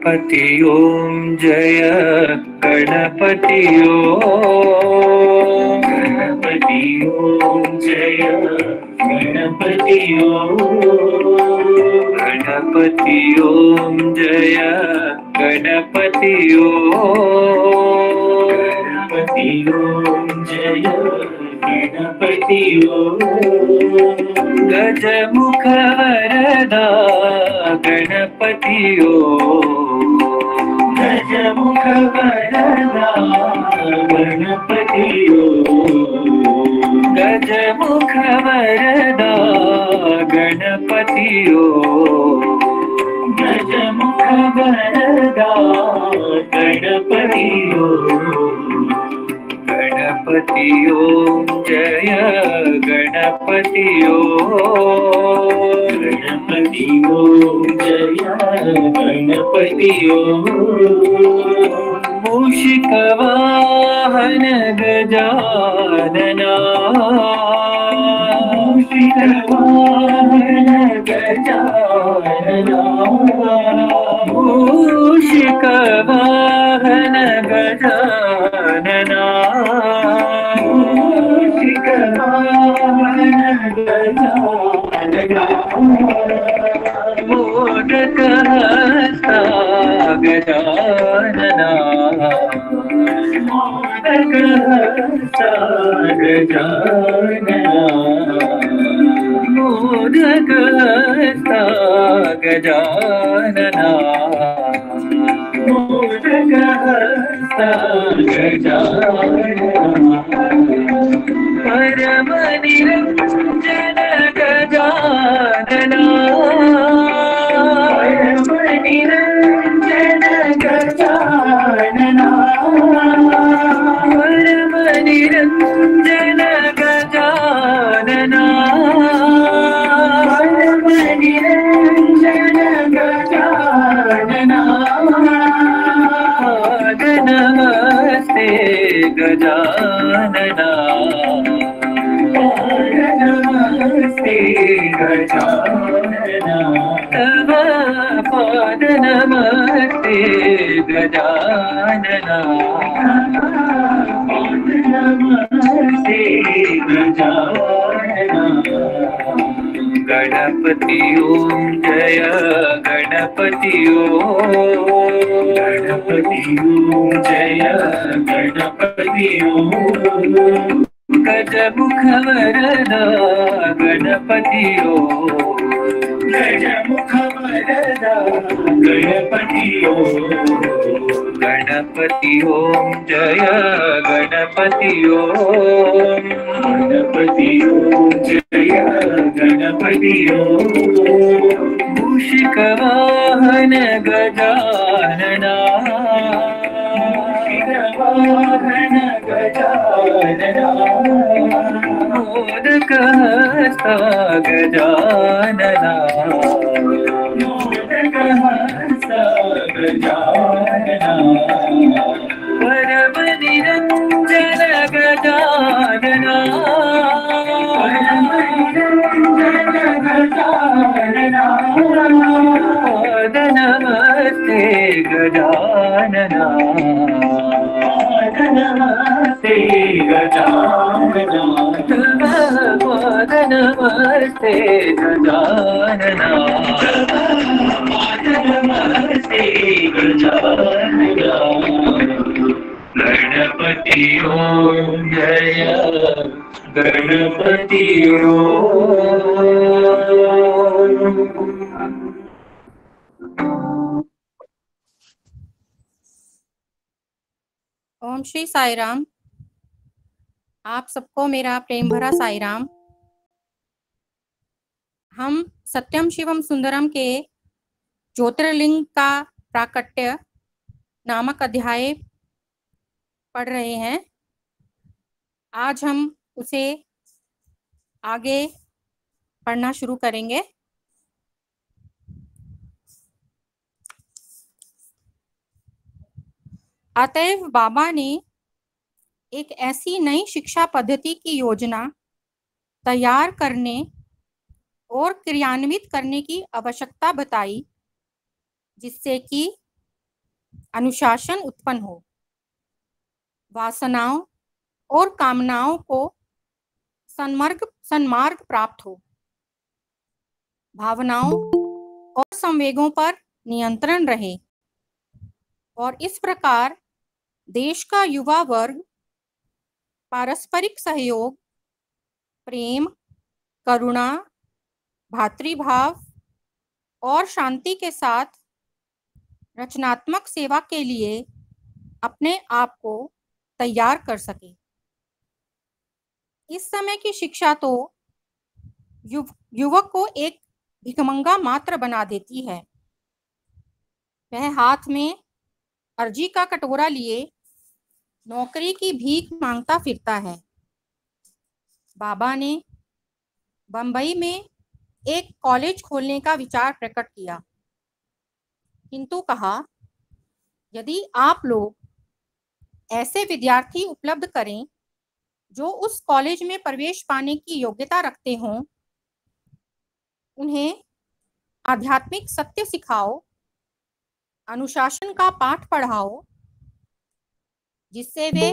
गणपति ओम जय गणपति ओम गणपति ओम जय गणपति ओम गणपति ओम जय गणपति ओम गणपति ओम जय गणपति ओम गजमुख वरदा गणपति ओम गजमुख वरदा गणपति ओम गजमुख वरदा गणपति ओम गजमुख वरदा गणपति ओम गणपति ओम जय गणपति ओम गणपति ओम जय गणपति ओम मूषिक वाहन गजानना मूषिक वाहन गजानना मूषिक वाहन गजानना मूषिक वाहन गजानना मोदक हस्ता गजानना मोदक हस्ता गजानना मोदक हस्ता गजानना मोदक हस्ता गजानना परम निरंजन गजानना परम निरंजन गजानना परम निरंजन गजानना परम निरंजन गजानना नमस्ते गजानना नमस्ते गजानना तव पाद नमस्ते गजानना नमस्ते गजानना गणपति ओम जय गणपति ओम गणपति ओम जय गणपति ओम गजमुख वरदा गणपति ओम गजमुख वरदा गणपति ओम गणपति ओम जय गणपति ओम गणपति ओम जय गणपति ओम मूषिक वाहन गजानना मूषिक वाहन गजानना मोदक हस्ता गजानना मोदक हस्ता गजानना परम निरंजन गजानना परम निरंजन गजानना नमस्ते गजानना नमस्ते गजानना नमस्ते गजानना नमस्ते गजानना गणपति ओम जय गणपति ओम। ओम श्री साई राम। आप सबको मेरा प्रेम भरा साई राम। हम सत्यम शिवम सुंदरम के ज्योतिर्लिंग का प्राकट्य नामक अध्याय पढ़ रहे हैं। आज हम उसे आगे पढ़ना शुरू करेंगे। अतएव बाबा ने एक ऐसी नई शिक्षा पद्धति की योजना तैयार करने और क्रियान्वित करने की आवश्यकता बताई जिससे कि अनुशासन उत्पन्न हो, वासनाओं और कामनाओं को सन्मार्ग प्राप्त हो, भावनाओं और संवेगों पर नियंत्रण रहे और इस प्रकार देश का युवा वर्ग पारस्परिक सहयोग, प्रेम, करुणा, भातृभाव और शांति के साथ रचनात्मक सेवा के लिए अपने आप को तैयार कर सके। इस समय की शिक्षा तो युवक को एक भिखमंगा मात्र बना देती है। वह हाथ में अर्जी का कटोरा लिए नौकरी की भीख मांगता फिरता है। बाबा ने बंबई में एक कॉलेज खोलने का विचार प्रकट किया, किंतु कहा, यदि आप लोग ऐसे विद्यार्थी उपलब्ध करें जो उस कॉलेज में प्रवेश पाने की योग्यता रखते हों, उन्हें आध्यात्मिक सत्य सिखाओ, अनुशासन का पाठ पढ़ाओ, जिससे वे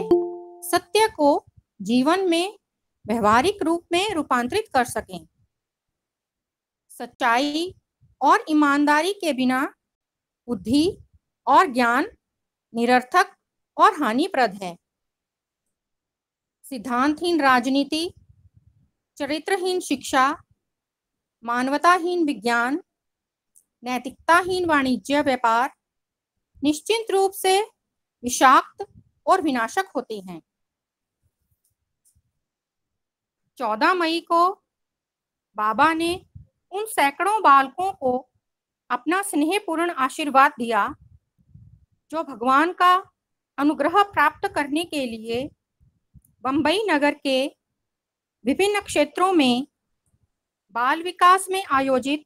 सत्य को जीवन में व्यवहारिक रूप में रूपांतरित कर सकें। सच्चाई और ईमानदारी के बिना बुद्धि और ज्ञान निरर्थक और हानिप्रद है। सिद्धांतहीन राजनीति, चरित्रहीन शिक्षा, मानवताहीन विज्ञान, नैतिकताहीन वाणिज्य व्यापार निश्चित रूप से विषाक्त और विनाशक होते हैं। 14 मई को बाबा ने उन सैकड़ों बालकों को अपना स्नेहपूर्ण आशीर्वाद दिया जो भगवान का अनुग्रह प्राप्त करने के लिए बंबई नगर के विभिन्न क्षेत्रों में बाल विकास में आयोजित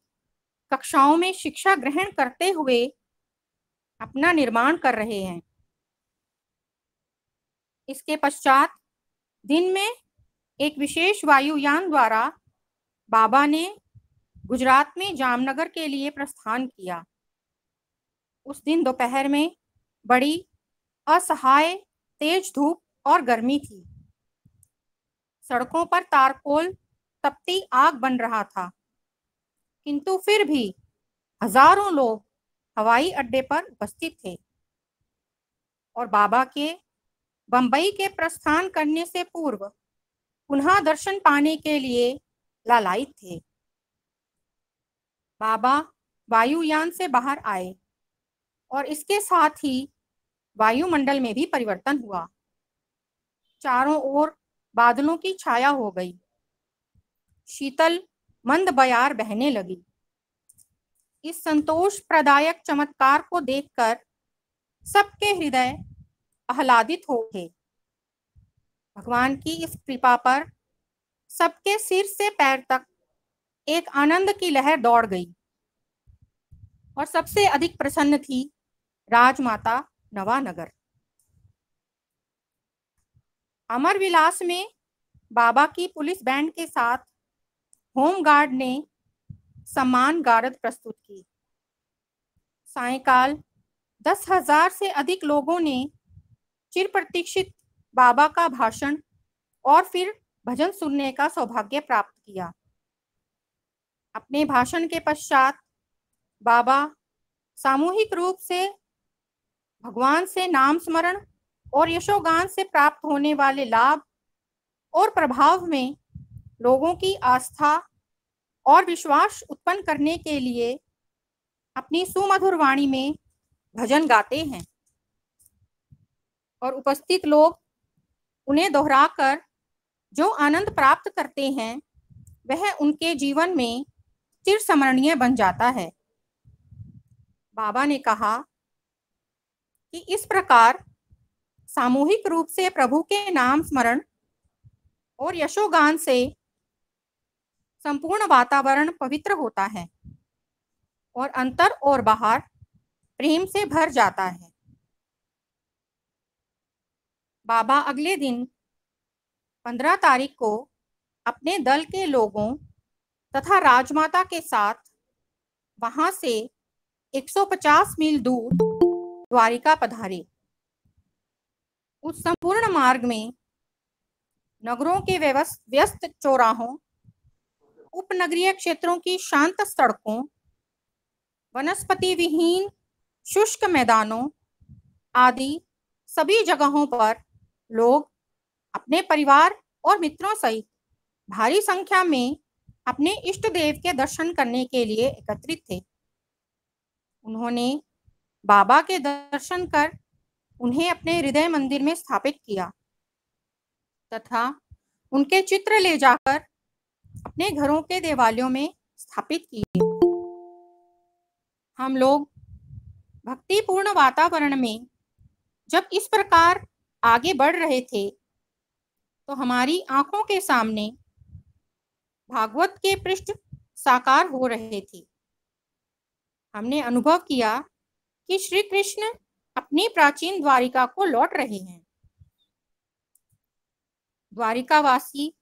कक्षाओं में शिक्षा ग्रहण करते हुए अपना निर्माण कर रहे हैं। इसके पश्चात दिन में एक विशेष वायुयान द्वारा बाबा ने गुजरात में जामनगर के लिए प्रस्थान किया। उस दिन दोपहर में बड़ी असहाय तेज धूप और गर्मी थी। सड़कों पर तारकोल तपती आग बन रहा था, किंतु फिर भी हजारों लोग हवाई अड्डे पर उपस्थित थे और बाबा के बंबई के प्रस्थान करने से पूर्व पुनः दर्शन पाने के लिए लालायित थे। बाबा वायुयान से बाहर आए और इसके साथ ही वायुमंडल में भी परिवर्तन हुआ। चारों ओर बादलों की छाया हो गई। शीतल मंद बयार बहने लगी। इस संतोष प्रदायक चमत्कार को देखकर सबके हृदय आह्लादित हो उठे। भगवान की इस कृपा पर सबके सिर से पैर तक एक आनंद की लहर दौड़ गई और सबसे अधिक प्रसन्न थी राजमाता नवानगर। अमर विलास में बाबा की पुलिस बैंड के साथ होम गार्ड ने सम्मान गारद प्रस्तुत की। सायंकाल 10,000 से अधिक लोगों ने चिर प्रतीक्षित बाबा का भाषण और फिर भजन सुनने का सौभाग्य प्राप्त किया। अपने भाषण के पश्चात बाबा सामूहिक रूप से भगवान से नाम स्मरण और यशोगान से प्राप्त होने वाले लाभ और प्रभाव में लोगों की आस्था और विश्वास उत्पन्न करने के लिए अपनी सुमधुर वाणी में भजन गाते हैं और उपस्थित लोग उन्हें दोहराकर जो आनंद प्राप्त करते हैं वह उनके जीवन में चिरस्मरणीय बन जाता है। बाबा ने कहा कि इस प्रकार सामूहिक रूप से प्रभु के नाम स्मरण और यशोगान से संपूर्ण वातावरण पवित्र होता है और अंतर और बाहर प्रेम से भर जाता है। बाबा अगले दिन 15 तारीख को अपने दल के लोगों तथा राजमाता के साथ वहां से 150 मील दूर द्वारिका पधारे। उस संपूर्ण मार्ग में नगरों के व्यस्त चौराहों, उपनगरीय क्षेत्रों की शांत सड़कों, वनस्पति विहीन शुष्क मैदानों आदि सभी जगहों पर लोग अपने परिवार और मित्रों सहित भारी संख्या में अपने इष्ट देव के दर्शन करने के लिए एकत्रित थे। उन्होंने बाबा के दर्शन कर उन्हें अपने हृदय मंदिर में स्थापित किया तथा उनके चित्र ले जाकर अपने घरों के देवालयों में स्थापित किए। हम लोग भक्तिपूर्ण वातावरण में जब इस प्रकार आगे बढ़ रहे थे तो हमारी आंखों के सामने भागवत के पृष्ठ साकार हो रहे थे। हमने अनुभव किया कि श्री कृष्ण अपनी प्राचीन द्वारिका को लौट रहे हैं। द्वारिकावासी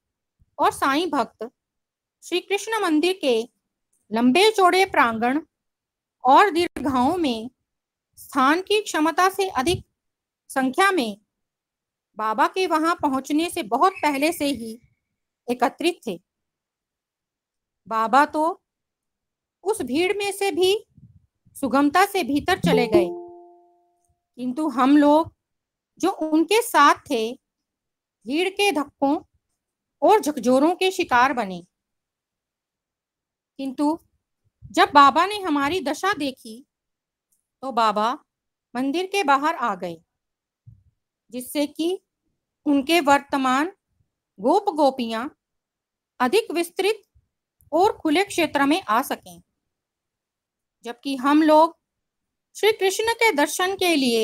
और साईं भक्त श्री कृष्ण मंदिर के लंबे चौड़े प्रांगण और दीर्घाओं में स्थान की क्षमता से अधिक संख्या में बाबा के वहां पहुंचने से बहुत पहले से ही एकत्रित थे। बाबा तो उस भीड़ में से भी सुगमता से भीतर चले गए, किंतु हम लोग जो उनके साथ थे भीड़ के धक्कों और झकझोरों के शिकार बने। किंतु जब बाबा ने हमारी दशा देखी तो बाबा मंदिर के बाहर आ गए, जिससे कि उनके वर्तमान गोप गोपियां अधिक विस्तृत और खुले क्षेत्र में आ सकें, जबकि हम लोग श्री कृष्ण के दर्शन के लिए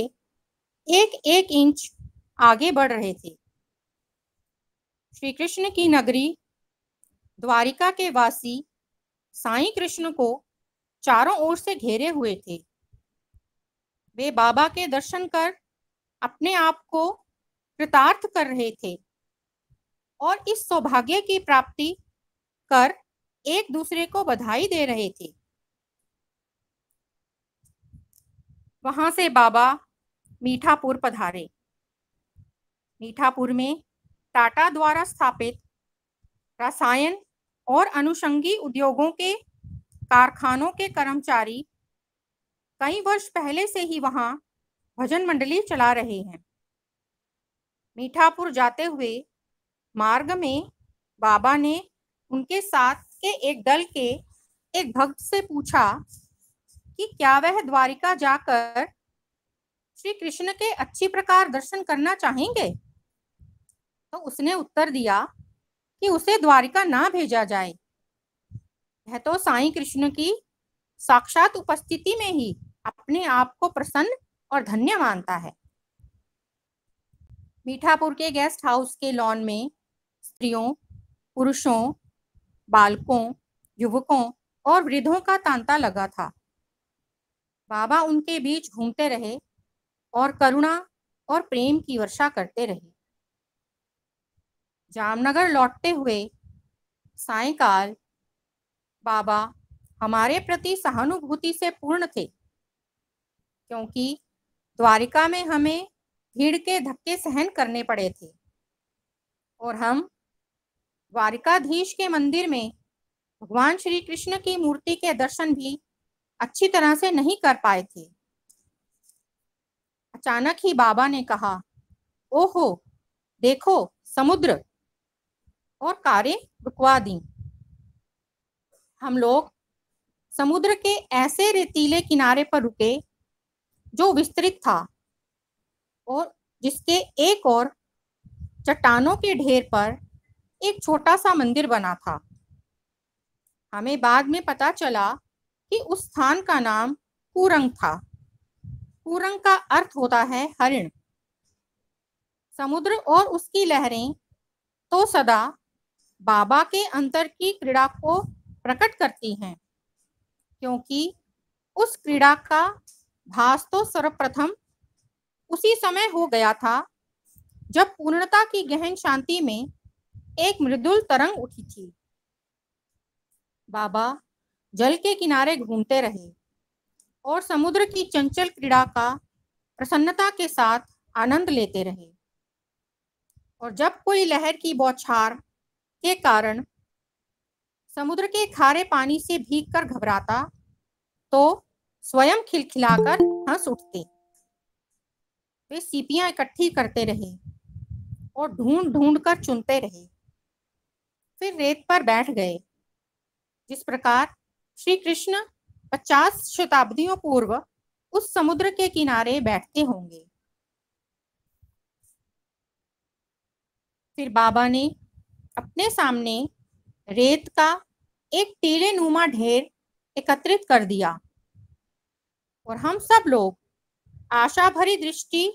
एक एक इंच आगे बढ़ रहे थे। श्री कृष्ण की नगरी द्वारिका के वासी साईं कृष्ण को चारों ओर से घेरे हुए थे। वे बाबा के दर्शन कर अपने आप को कृतार्थ कर रहे थे और इस सौभाग्य की प्राप्ति कर एक दूसरे को बधाई दे रहे थे। वहां से बाबा मीठापुर पधारे। मीठापुर में टाटा द्वारा स्थापित रसायन और अनुषंगी उद्योगों के कारखानों के कर्मचारी कई वर्ष पहले से ही वहां भजन मंडली चला रहे हैं। मीठापुर जाते हुए मार्ग में बाबा ने उनके साथ के एक दल के एक भक्त से पूछा कि क्या वह द्वारिका जाकर श्री कृष्ण के अच्छी प्रकार दर्शन करना चाहेंगे। तो उसने उत्तर दिया कि उसे द्वारिका ना भेजा जाए, यह तो साईं कृष्ण की साक्षात उपस्थिति में ही अपने आप को प्रसन्न और धन्य मानता है। मीठापुर के गेस्ट हाउस के लॉन में स्त्रियों, पुरुषों, बालकों, युवकों और वृद्धों का तांता लगा था। बाबा उनके बीच घूमते रहे और करुणा और प्रेम की वर्षा करते रहे। जामनगर लौटते हुए सायंकाल बाबा हमारे प्रति सहानुभूति से पूर्ण थे, क्योंकि द्वारिका में हमें भीड़ के धक्के सहन करने पड़े थे और हम द्वारिकाधीश के मंदिर में भगवान श्री कृष्ण की मूर्ति के दर्शन भी अच्छी तरह से नहीं कर पाए थे। अचानक ही बाबा ने कहा, ओहो देखो समुद्र, और कारें रुकवा दी। हम लोग समुद्र के ऐसे रेतीले किनारे पर रुके जो विस्तृत था और जिसके एक और चट्टानों के ढेर पर एक छोटा सा मंदिर बना था। हमें बाद में पता चला कि उस स्थान का नाम कूरंग था। कूरंग का अर्थ होता है हरिण। समुद्र और उसकी लहरें तो सदा बाबा के अंतर की क्रीड़ा को प्रकट करती हैं, क्योंकि उस क्रीड़ा का भास तो सर्वप्रथम उसी समय हो गया था जब पूर्णता की गहन शांति में एक मृदुल तरंग उठी थी। बाबा जल के किनारे घूमते रहे और समुद्र की चंचल क्रीड़ा का प्रसन्नता के साथ आनंद लेते रहे। और जब कोई लहर की बौछार के कारण समुद्र के खारे पानी से भीगकर घबराता तो स्वयं खिलखिलाकर हंस उठते। वे सीपियां इकट्ठी करते रहे और ढूंढ ढूंढ कर चुनते रहे, फिर रेत पर बैठ गए। जिस प्रकार श्री कृष्ण 50 शताब्दियों पूर्व उस समुद्र के किनारे बैठते होंगे। फिर बाबा ने अपने सामने रेत का एक टीले नुमा ढेर एकत्रित कर दिया और हम सब लोग आशा भरी दृष्टि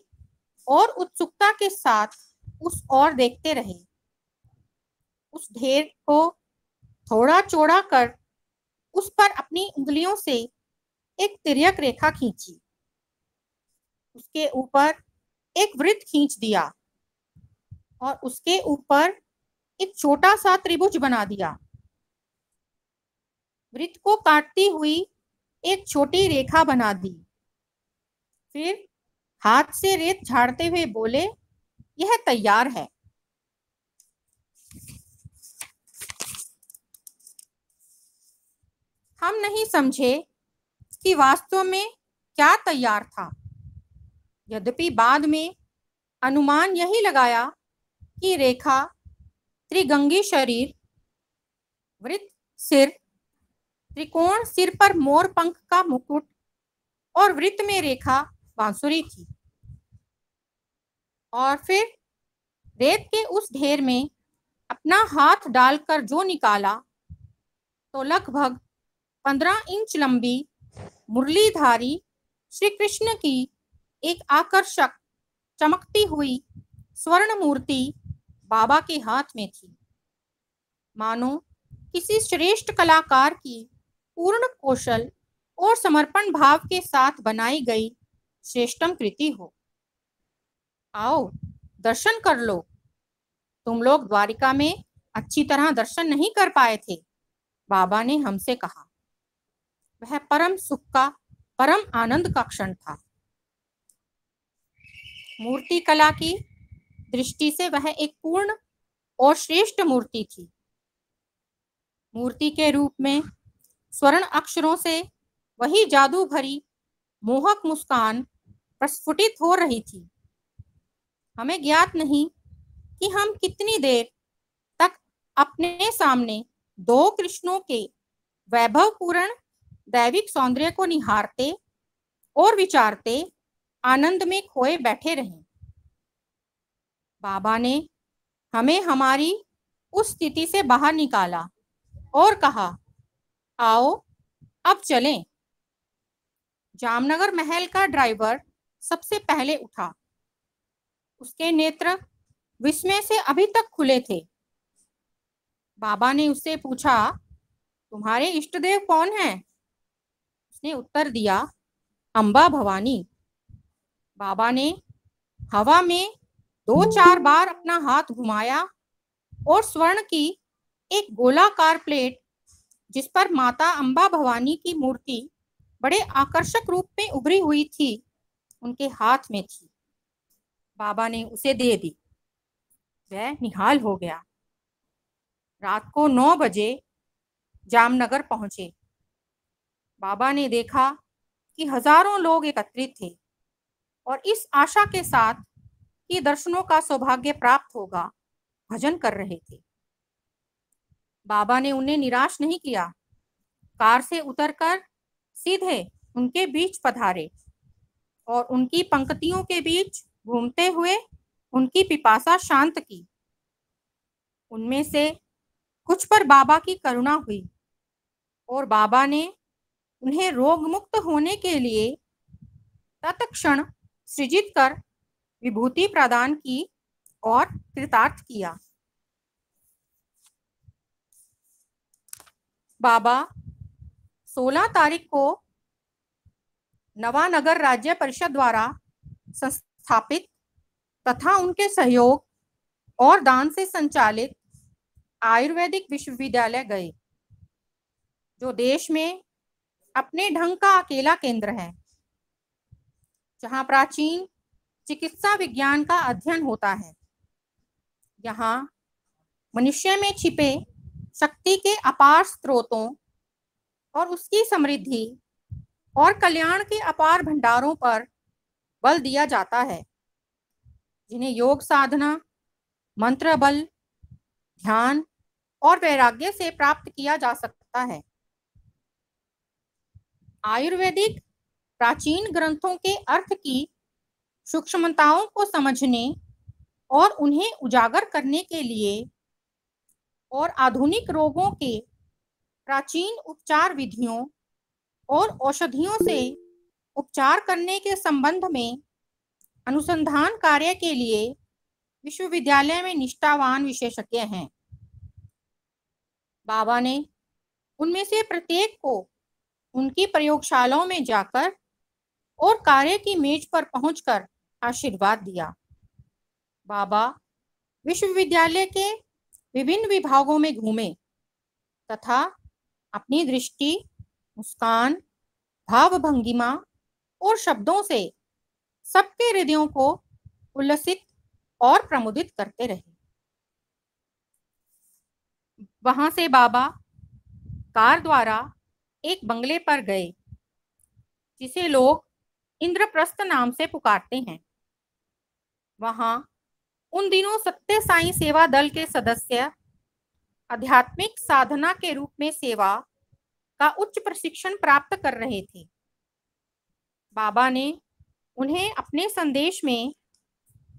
और उत्सुकता के साथ उस ओर देखते रहे। उस ढेर को थोड़ा चौड़ा कर उस पर अपनी उंगलियों से एक तिर्यक रेखा खींची, उसके ऊपर एक वृत्त खींच दिया और उसके ऊपर एक छोटा सा त्रिभुज बना दिया। वृत्त को काटती हुई एक छोटी रेखा बना दी। फिर हाथ से रेत झाड़ते हुए बोले, यह तैयार है। हम नहीं समझे कि वास्तव में क्या तैयार था। यद्यपि बाद में अनुमान यही लगाया कि रेखा त्रिगंगी शरीर, वृत्त सिर, त्रिकोण सिर पर मोर पंख का मुकुट और वृत्त में रेखा बांसुरी थी। और फिर रेत के उस ढेर में अपना हाथ डालकर जो निकाला तो लगभग 15 इंच लंबी मुरलीधारी श्री कृष्ण की एक आकर्षक चमकती हुई स्वर्ण मूर्ति बाबा के हाथ में थी, मानो किसी श्रेष्ठ कलाकार की पूर्ण कौशल और समर्पण भाव के साथ बनाई गई श्रेष्ठतम कृति हो। आओ दर्शन कर लो, तुम लोग द्वारिका में अच्छी तरह दर्शन नहीं कर पाए थे, बाबा ने हमसे कहा। वह परम सुख का, परम आनंद का क्षण था। मूर्ति कला की दृष्टि से वह एक पूर्ण और श्रेष्ठ मूर्ति थी। मूर्ति के रूप में स्वर्ण अक्षरों से वही जादू भरी मोहक मुस्कान प्रस्फुटित हो रही थी। हमें ज्ञात नहीं कि हम कितनी देर तक अपने सामने दो कृष्णों के वैभवपूर्ण दैविक सौंदर्य को निहारते और विचारते आनंद में खोए बैठे रहे। बाबा ने हमें हमारी उस स्थिति से बाहर निकाला और कहा, आओ अब चलें। जामनगर महल का ड्राइवर सबसे पहले उठा। उसके नेत्र विस्मय से अभी तक खुले थे। बाबा ने उससे पूछा, तुम्हारे इष्ट देव कौन हैं? उसने उत्तर दिया, अम्बा भवानी। बाबा ने हवा में 2-4 बार अपना हाथ घुमाया और स्वर्ण की एक गोलाकार प्लेट जिस पर माता अम्बा भवानी की मूर्ति बड़े आकर्षक रूप में उभरी हुई थी, उनके हाथ में थी। बाबा ने उसे दे दी। वह निहाल हो गया। रात को 9 बजे जामनगर पहुंचे। बाबा ने देखा कि हजारों लोग एकत्रित थे और इस आशा के साथ कि दर्शनों का सौभाग्य प्राप्त होगा, भजन कर रहे थे। बाबा ने उन्हें निराश नहीं किया। कार से उतरकर सीधे उनके बीच पधारे और उनकी पंक्तियों के बीच घूमते हुए उनकी पिपासा शांत की। उनमें से कुछ पर बाबा की करुणा हुई और बाबा ने उन्हें रोग मुक्त होने के लिए तत्क्षण सृजित कर विभूति प्रदान की और कृतार्थ किया। बाबा 16 तारीख को नवानगर राज्य परिषद द्वारा संस्थापित तथा उनके सहयोग और दान से संचालित आयुर्वेदिक विश्वविद्यालय गए, जो देश में अपने ढंग का अकेला केंद्र है। जहाँ प्राचीन चिकित्सा विज्ञान का अध्ययन होता है। यहाँ मनुष्य में छिपे शक्ति के अपार स्रोतों और उसकी समृद्धि और कल्याण के अपार भंडारों पर बल दिया जाता है, जिन्हें योग साधना, मंत्र बल, ध्यान और वैराग्य से प्राप्त किया जा सकता है। आयुर्वेदिक प्राचीन ग्रंथों के अर्थ की सूक्ष्मताओं को समझने और उन्हें उजागर करने के लिए और आधुनिक रोगों के प्राचीन उपचार विधियों और औषधियों से उपचार करने के संबंध में अनुसंधान कार्य के लिए विश्वविद्यालय में निष्ठावान विशेषज्ञ हैं। बाबा ने उनमें से प्रत्येक को उनकी प्रयोगशालाओं में जाकर और कार्य की मेज पर पहुंचकर आशीर्वाद दिया। बाबा विश्वविद्यालय के विभिन्न विभागों में घूमे तथा अपनी दृष्टि, मुस्कान, भाव भंगिमा और शब्दों से सबके हृदयों को उल्लसित और प्रमुदित करते रहे। वहां से बाबा कार द्वारा एक बंगले पर गए, जिसे लोग इंद्रप्रस्थ नाम से पुकारते हैं। वहां उन दिनों सत्य साई सेवा दल के सदस्य आध्यात्मिक साधना के रूप में सेवा का उच्च प्रशिक्षण प्राप्त कर रहे थे। बाबा ने उन्हें अपने संदेश में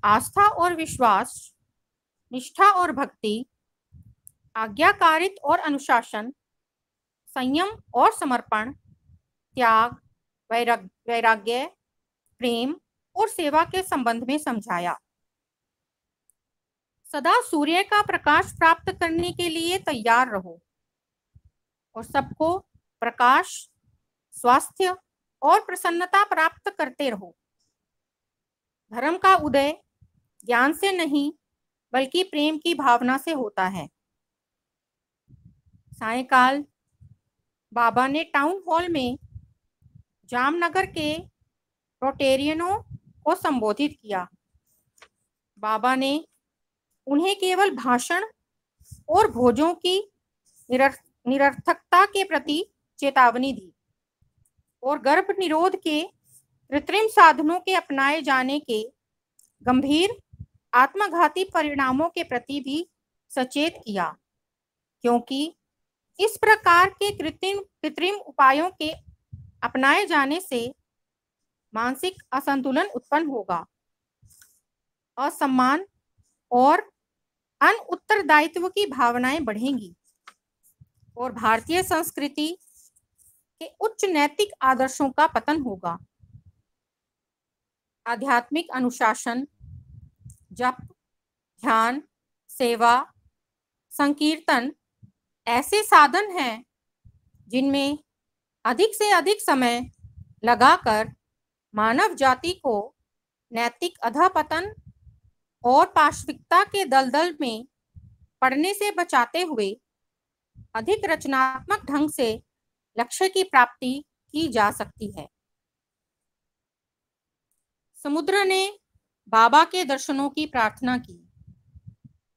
आस्था और विश्वास, निष्ठा और भक्ति, आज्ञाकारित और अनुशासन, संयम और समर्पण, त्याग, वैराग्य, प्रेम और सेवा के संबंध में समझाया। सदा सूर्य का प्रकाश प्राप्त करने के लिए तैयार रहो और सबको प्रकाश, स्वास्थ्य और प्रसन्नता प्राप्त करते रहो। धर्म का उदय ज्ञान से नहीं बल्कि प्रेम की भावना से होता है। सायंकाल बाबा ने टाउन हॉल में जामनगर के रोटेरियनों को संबोधित किया। बाबा ने उन्हें केवल भाषण और भोजों की निरर्थकता के प्रति चेतावनी दी और गर्भ निरोध के कृत्रिम साधनों के अपनाए जाने के गंभीर आत्मघाती परिणामों के प्रति भी सचेत किया, क्योंकि इस प्रकार के कृत्रिम उपायों के अपनाए जाने से मानसिक असंतुलन उत्पन्न होगा, असम्मान और अनउत्तरदायित्व की भावनाएं बढ़ेंगी और भारतीय संस्कृति के उच्च नैतिक आदर्शों का पतन होगा। आध्यात्मिक अनुशासन, जप, ध्यान, सेवा, संकीर्तन ऐसे साधन हैं जिनमें अधिक से अधिक समय लगाकर मानव जाति को नैतिक अधःपतन और पाशविकता के दलदल में पड़ने से बचाते हुए अधिक रचनात्मक ढंग से लक्ष्य की प्राप्ति की जा सकती है। समुद्र ने बाबा के दर्शनों की प्रार्थना की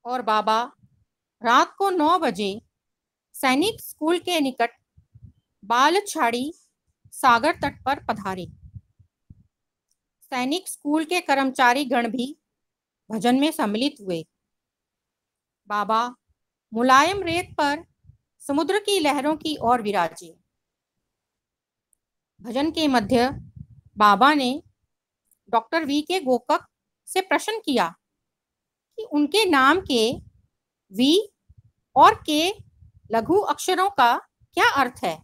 और बाबा रात को 9 बजे सैनिक स्कूल के निकट बालछाड़ी सागर तट पर पधारे। सैनिक स्कूल के कर्मचारी गण भी भजन में सम्मिलित हुए। बाबा मुलायम रेत पर समुद्र की लहरों की ओर विराजे। भजन के मध्य बाबा ने डॉक्टर वी के गोकक से प्रश्न किया कि उनके नाम के वी और के लघु अक्षरों का क्या अर्थ है।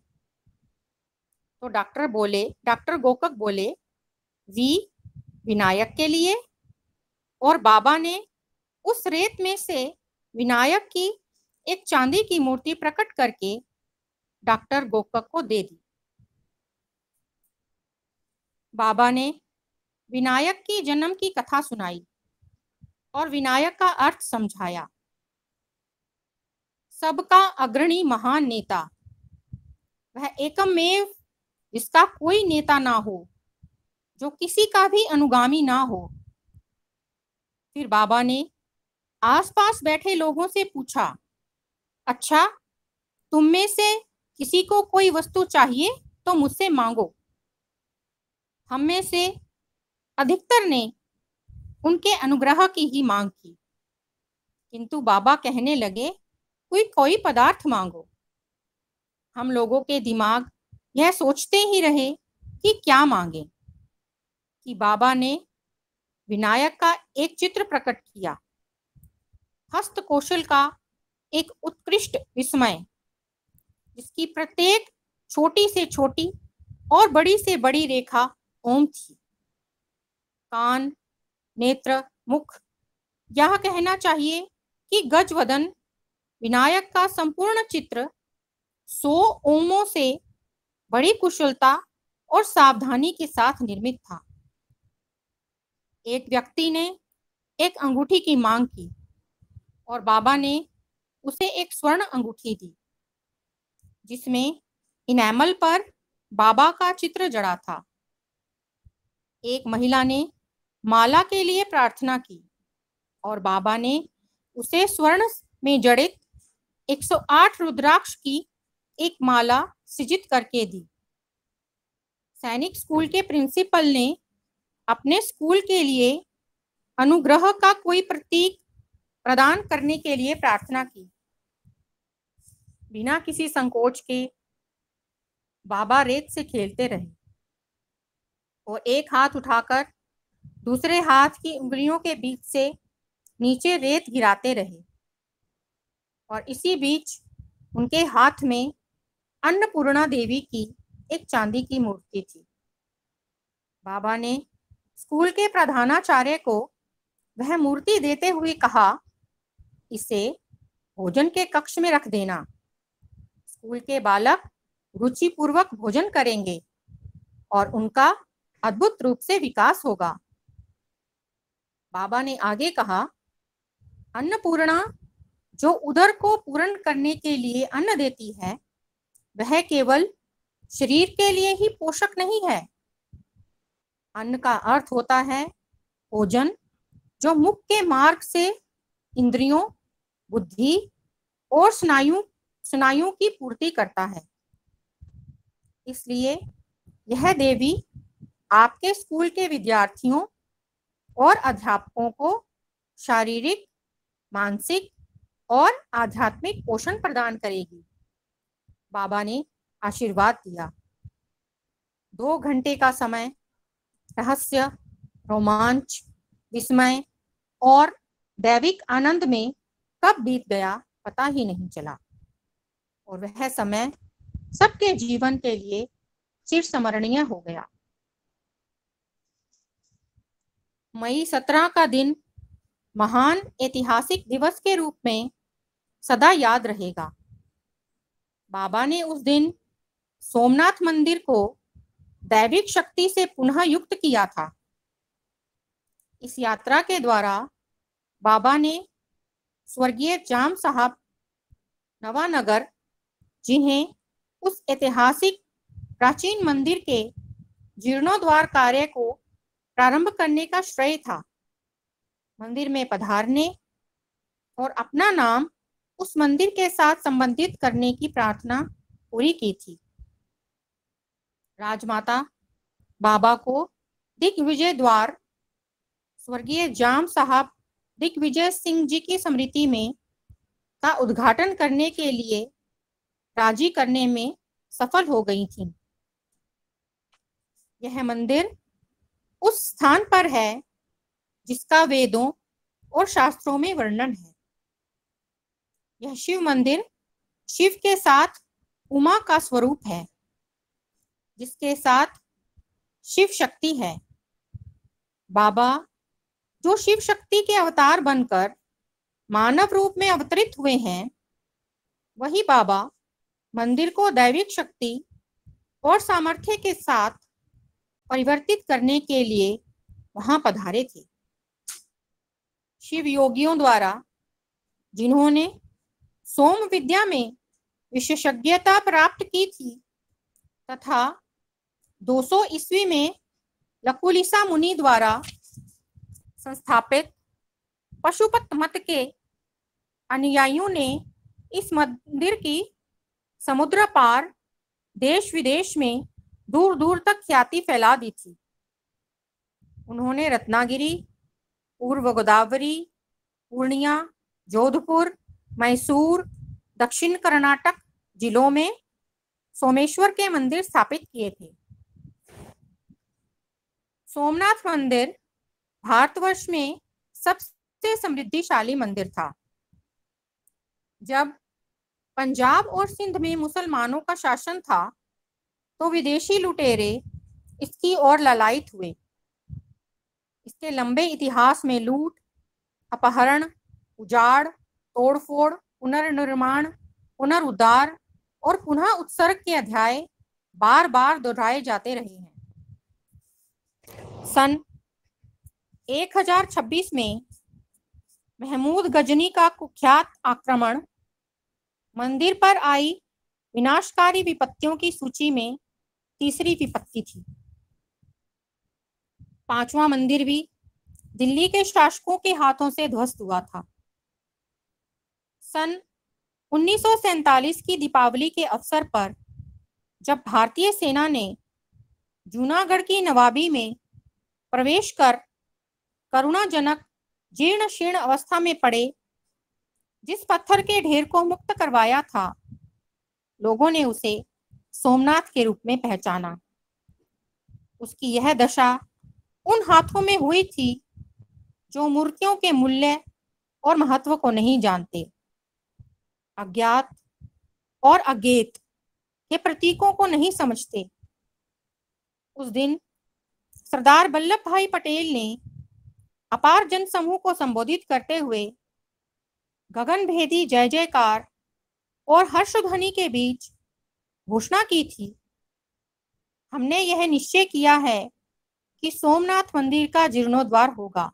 तो डॉक्टर गोकक बोले, वी विनायक के लिए, और बाबा ने उस रेत में से विनायक की एक चांदी की मूर्ति प्रकट करके डॉक्टर गोकक को दे दी। बाबा ने विनायक की जन्म की कथा सुनाई और विनायक का अर्थ समझाया। सबका अग्रणी महान नेता, वह एकमेव जिसका कोई नेता ना हो, जो किसी का भी अनुगामी ना हो। फिर बाबा ने आसपास बैठे लोगों से पूछा, अच्छा, तुम में से किसी को कोई वस्तु चाहिए तो मुझसे मांगो। हम में से अधिकतर ने उनके अनुग्रह की ही मांग की, किंतु बाबा कहने लगे, कोई पदार्थ मांगो। हम लोगों के दिमाग यह सोचते ही रहे कि क्या मांगे, कि बाबा ने विनायक का एक चित्र प्रकट किया, हस्तकौशल का एक उत्कृष्ट विस्मय, जिसकी प्रत्येक छोटी से छोटी और बड़ी से बड़ी रेखा ओम थी। कान, नेत्र, मुख, यह कहना चाहिए कि गजवदन विनायक का संपूर्ण चित्र 100 ओमों से बड़ी कुशलता और सावधानी के साथ निर्मित था। एक व्यक्ति ने एक अंगूठी की मांग की और बाबा ने उसे एक स्वर्ण अंगूठी दी, जिसमें इनेमल पर बाबा का चित्र जड़ा था। एक महिला ने माला के लिए प्रार्थना की और बाबा ने उसे स्वर्ण में जड़ित 108 रुद्राक्ष की एक माला सृजित करके दी। सैनिक स्कूल के प्रिंसिपल ने अपने स्कूल के लिए अनुग्रह का कोई प्रतीक प्रदान करने के लिए प्रार्थना की। बिना किसी संकोच के बाबा रेत से खेलते रहे और एक हाथ उठाकर दूसरे हाथ की उंगलियों के बीच से नीचे रेत गिराते रहे, और इसी बीच उनके हाथ में अन्नपूर्णा देवी की एक चांदी की मूर्ति थी। बाबा ने स्कूल के प्रधानाचार्य को वह मूर्ति देते हुए कहा, इसे भोजन के कक्ष में रख देना। स्कूल के बालक रुचिपूर्वक भोजन करेंगे और उनका अद्भुत रूप से विकास होगा। बाबा ने आगे कहा, अन्नपूर्णा जो उदर को पूर्ण करने के लिए अन्न देती है, वह केवल शरीर के लिए ही पोषक नहीं है। अन्न का अर्थ होता है भोजन, जो मुख के मार्ग से इंद्रियों, बुद्धि और स्नायुओं की पूर्ति करता है। इसलिए यह देवी आपके स्कूल के विद्यार्थियों और अध्यापकों को शारीरिक, मानसिक और आध्यात्मिक पोषण प्रदान करेगी। बाबा ने आशीर्वाद दिया। 2 घंटे का समय रहस्य, रोमांच, विस्मय और दैविक आनंद में कब बीत गया पता ही नहीं चला, और वह समय सबके जीवन के लिए चिरस्मरणीय हो गया। मई 17 का दिन महान ऐतिहासिक दिवस के रूप में सदा याद रहेगा। बाबा ने उस दिन सोमनाथ मंदिर को दैविक शक्ति से पुनः युक्त किया था। इस यात्रा के द्वारा बाबा ने स्वर्गीय जाम साहब नवानगर, जिन्हें उस ऐतिहासिक प्राचीन मंदिर के जीर्णोद्धार कार्य को प्रारंभ करने का श्रेय था, मंदिर में पधारने और अपना नाम उस मंदिर के साथ संबंधित करने की प्रार्थना पूरी की थी। राजमाता बाबा को दिग्विजय द्वार स्वर्गीय जाम साहब दिग्विजय सिंह जी की स्मृति में का उद्घाटन करने के लिए राजी करने में सफल हो गई थी। यह मंदिर उस स्थान पर है जिसका वेदों और शास्त्रों में वर्णन है। यह शिव मंदिर शिव के साथ उमा का स्वरूप है, जिसके साथ शिव शक्ति है। बाबा जो शिव शक्ति के अवतार बनकर मानव रूप में अवतरित हुए हैं, वही बाबा मंदिर को दैविक शक्ति और सामर्थ्य के साथ परिवर्तित करने के लिए वहां पधारे थे। शिव योगियों द्वारा, जिन्होंने सोम विद्या में विशेषज्ञता प्राप्त की थी तथा 200 ईस्वी में लकुलिसा मुनि द्वारा संस्थापित पशुपत मत के अनुयायियों ने इस मंदिर की समुद्र पार देश विदेश में दूर दूर तक ख्याति फैला दी थी। उन्होंने रत्नागिरी, पूर्व गोदावरी, पूर्णिया, जोधपुर, मैसूर, दक्षिण कर्नाटक जिलों में सोमेश्वर के मंदिर स्थापित किए थे। सोमनाथ मंदिर भारतवर्ष में सबसे समृद्धिशाली मंदिर था। जब पंजाब और सिंध में मुसलमानों का शासन था तो विदेशी लुटेरे इसकी ओर ललायित हुए। इसके लंबे इतिहास में लूट, अपहरण, उजाड़, तोड़फोड़, पुनर्निर्माण, पुनरुद्धार और पुनः उत्सर्ग के अध्याय बार बार दोहराए जाते रहे हैं। सन 1026 में महमूद गजनी का कुख्यात आक्रमण मंदिर पर आई विनाशकारी विपत्तियों की सूची में तीसरी विपत्ति थी। पांचवा मंदिर भी दिल्ली के शासकों के हाथों से ध्वस्त हुआ था। सन 1947 की दीपावली के अवसर पर जब भारतीय सेना ने जूनागढ़ की नवाबी में प्रवेश कर करुणाजनक जीर्ण शीर्ण अवस्था में पड़े जिस पत्थर के ढेर को मुक्त करवाया था, लोगों ने उसे सोमनाथ के रूप में पहचाना। उसकी यह दशा उन हाथों में हुई थी जो मूर्तियों के मूल्य और महत्व को नहीं जानते, अज्ञात और अज्ञेत के प्रतीकों को नहीं समझते। उस दिन सरदार वल्लभ भाई पटेल ने अपार जनसमूह को संबोधित करते हुए गगनभेदी जय जयकार और हर्षध्वनि के बीच घोषणा की थी, हमने यह निश्चय किया है कि सोमनाथ मंदिर का जीर्णोद्धार होगा।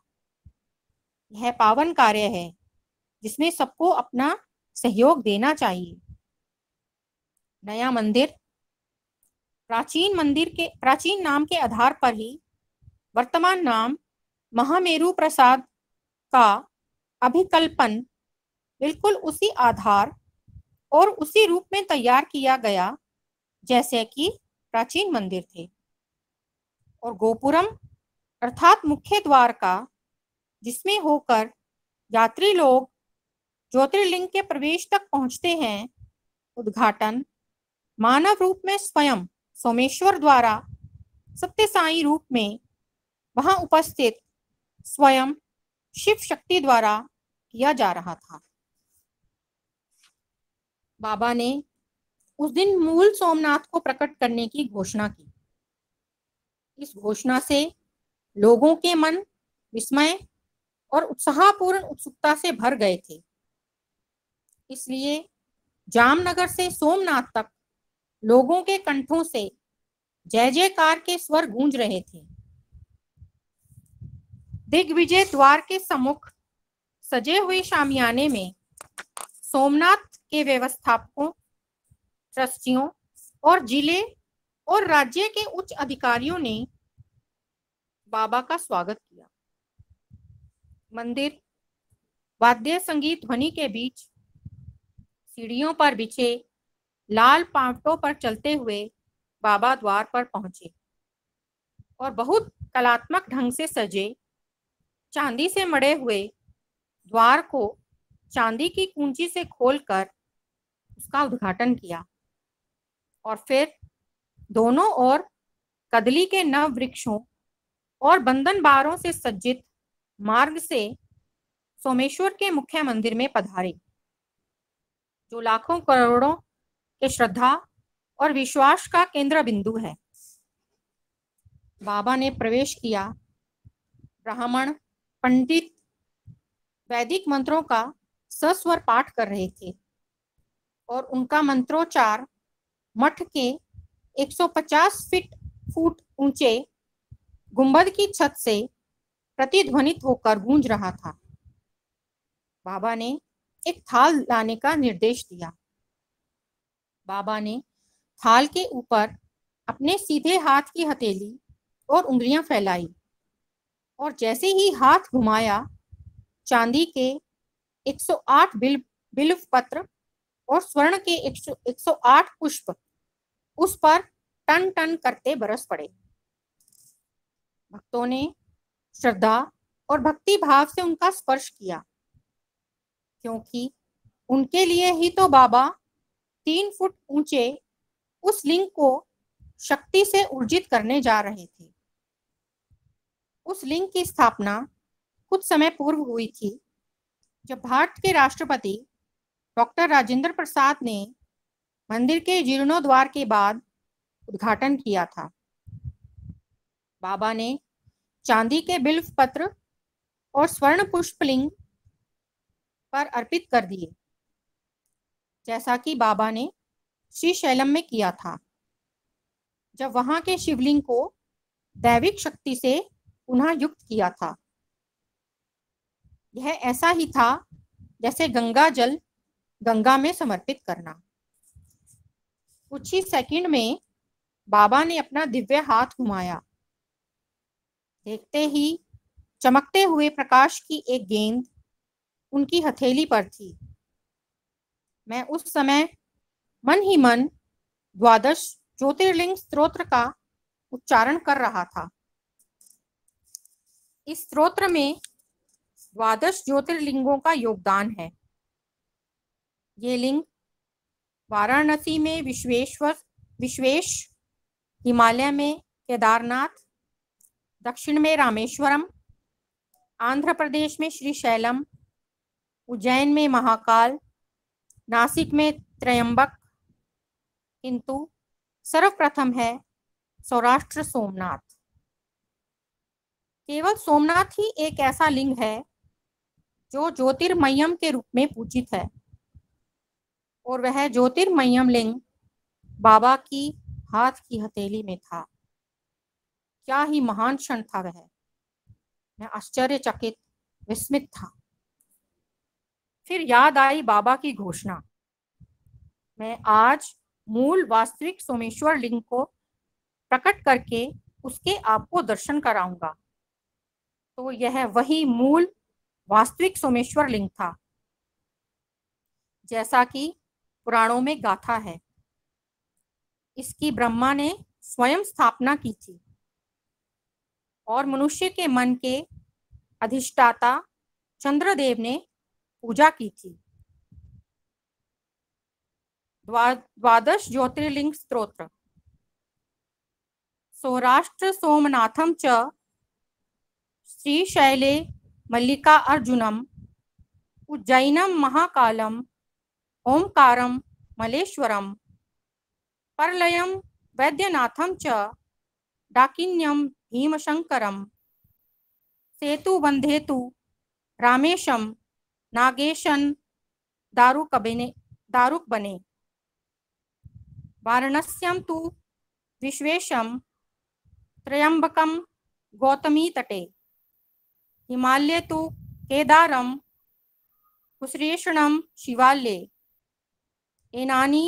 यह पावन कार्य है जिसमें सबको अपना सहयोग देना चाहिए। नया मंदिर प्राचीन नाम के आधार पर ही वर्तमान नाम महामेरु प्रसाद का अभिकल्पन बिल्कुल उसी आधार और उसी रूप में तैयार किया गया जैसे कि प्राचीन मंदिर थे। और गोपुरम अर्थात मुख्य द्वार का जिसमें होकर यात्री लोग ज्योतिर्लिंग के प्रवेश तक पहुंचते हैं, उद्घाटन मानव रूप में स्वयं सोमेश्वर द्वारा सत्य साई रूप में वहां उपस्थित स्वयं शिव शक्ति द्वारा किया जा रहा था। बाबा ने उस दिन मूल सोमनाथ को प्रकट करने की घोषणा की। इस घोषणा से लोगों के मन विस्मय और उत्साहपूर्ण उत्सुकता से भर गए थे। इसलिए जामनगर से सोमनाथ तक लोगों के कंठों से जय जयकार के स्वर गूंज रहे थे। दिग्विजय द्वार के सम्मुख सजे हुए शामियाने में सोमनाथ के व्यवस्थापकों, ट्रस्टियों और जिले और राज्य के उच्च अधिकारियों ने बाबा का स्वागत किया। मंदिर वाद्य संगीत ध्वनि के बीच सीढ़ियों पर बिछे लाल पांवटों पर चलते हुए बाबा द्वार पर पहुंचे और बहुत कलात्मक ढंग से सजे चांदी से मढ़े हुए द्वार को चांदी की कुंजी से खोलकर उसका उद्घाटन किया और फिर दोनों ओर कदली के नव वृक्षों और बंधन बारों से सज्जित मार्ग से सोमेश्वर के मुख्य मंदिर में पधारे, जो लाखों करोड़ों के श्रद्धा और विश्वास का केंद्र बिंदु है। बाबा ने प्रवेश किया। ब्राह्मण पंडित वैदिक मंत्रों का सस्वर पाठ कर रहे थे और उनका मंत्रोच्चार मठ के 150 फुट ऊंचे गुंबद की छत से प्रतिध्वनित होकर गूंज रहा था। बाबा ने एक थाल लाने का निर्देश दिया। बाबा ने थाल के ऊपर अपने सीधे हाथ की हथेली और उंगलियां फैलाई और जैसे ही हाथ घुमाया, चांदी के 108 बिल्व पत्र और स्वर्ण के 108 पुष्प उस पर टन टन करते बरस पड़े। भक्तों ने श्रद्धा और भक्ति भाव से उनका स्पर्श किया, क्योंकि उनके लिए ही तो बाबा 3 फुट ऊंचे उस लिंग को शक्ति से ऊर्जित करने जा रहे थे। उस लिंग की स्थापना कुछ समय पूर्व हुई थी, जब भारत के राष्ट्रपति डॉक्टर राजेंद्र प्रसाद ने मंदिर के जीर्णोद्वार के बाद उद्घाटन किया था। बाबा ने चांदी के बिल्व पत्र और स्वर्ण पुष्पलिंग पर अर्पित कर दिए, जैसा कि बाबा ने श्री शैलम में किया था, जब वहां के शिवलिंग को दैविक शक्ति से पुनः युक्त किया था। यह ऐसा ही था जैसे गंगा जल गंगा में समर्पित करना। कुछ ही सेकंड में बाबा ने अपना दिव्य हाथ घुमाया। देखते ही चमकते हुए प्रकाश की एक गेंद उनकी हथेली पर थी। मैं उस समय मन ही मन द्वादश ज्योतिर्लिंग स्तोत्र का उच्चारण कर रहा था। इस स्तोत्र में द्वादश ज्योतिर्लिंगों का योगदान है। ये लिंग वाराणसी में विश्वेश, हिमालय में केदारनाथ, दक्षिण में रामेश्वरम, आंध्र प्रदेश में श्री शैलम, उज्जैन में महाकाल, नासिक में त्रयंबक, किंतु सर्वप्रथम है सौराष्ट्र सोमनाथ। केवल सोमनाथ ही एक ऐसा लिंग है जो ज्योतिर्मयम के रूप में पूजित है, और वह ज्योतिर्मयम लिंग बाबा की हाथ की हथेली में था। क्या ही महान क्षण था वह। मैं आश्चर्यचकित, विस्मित था। फिर याद आई बाबा की घोषणा, मैं आज मूल वास्तविक सोमेश्वर लिंग को प्रकट करके उसके आपको दर्शन कराऊंगा। तो यह वही मूल वास्तविक सोमेश्वर लिंग था, जैसा कि पुराणों में गाथा है। इसकी ब्रह्मा ने स्वयं स्थापना की थी और मनुष्य के मन के अधिष्ठाता चंद्रदेव ने पूजा की थी। द्वादश ज्योतिर्लिंग स्तोत्र। सौराष्ट्र सोमनाथम च श्रीशैले मल्लिका अर्जुनम उज्जैनम महाकालम ओंकारम मलेश्वरम परलयम वैद्यनाथम च डाकिन्यम भीमशंकरम सेतुबंधेतु रामेशम नागेशन दारुक बने वाराणस्यम तु विश्वेशम त्रयंबकम गौतमी तटे हिमालय तु केदारम कुसरेषणम शिवालये एनानि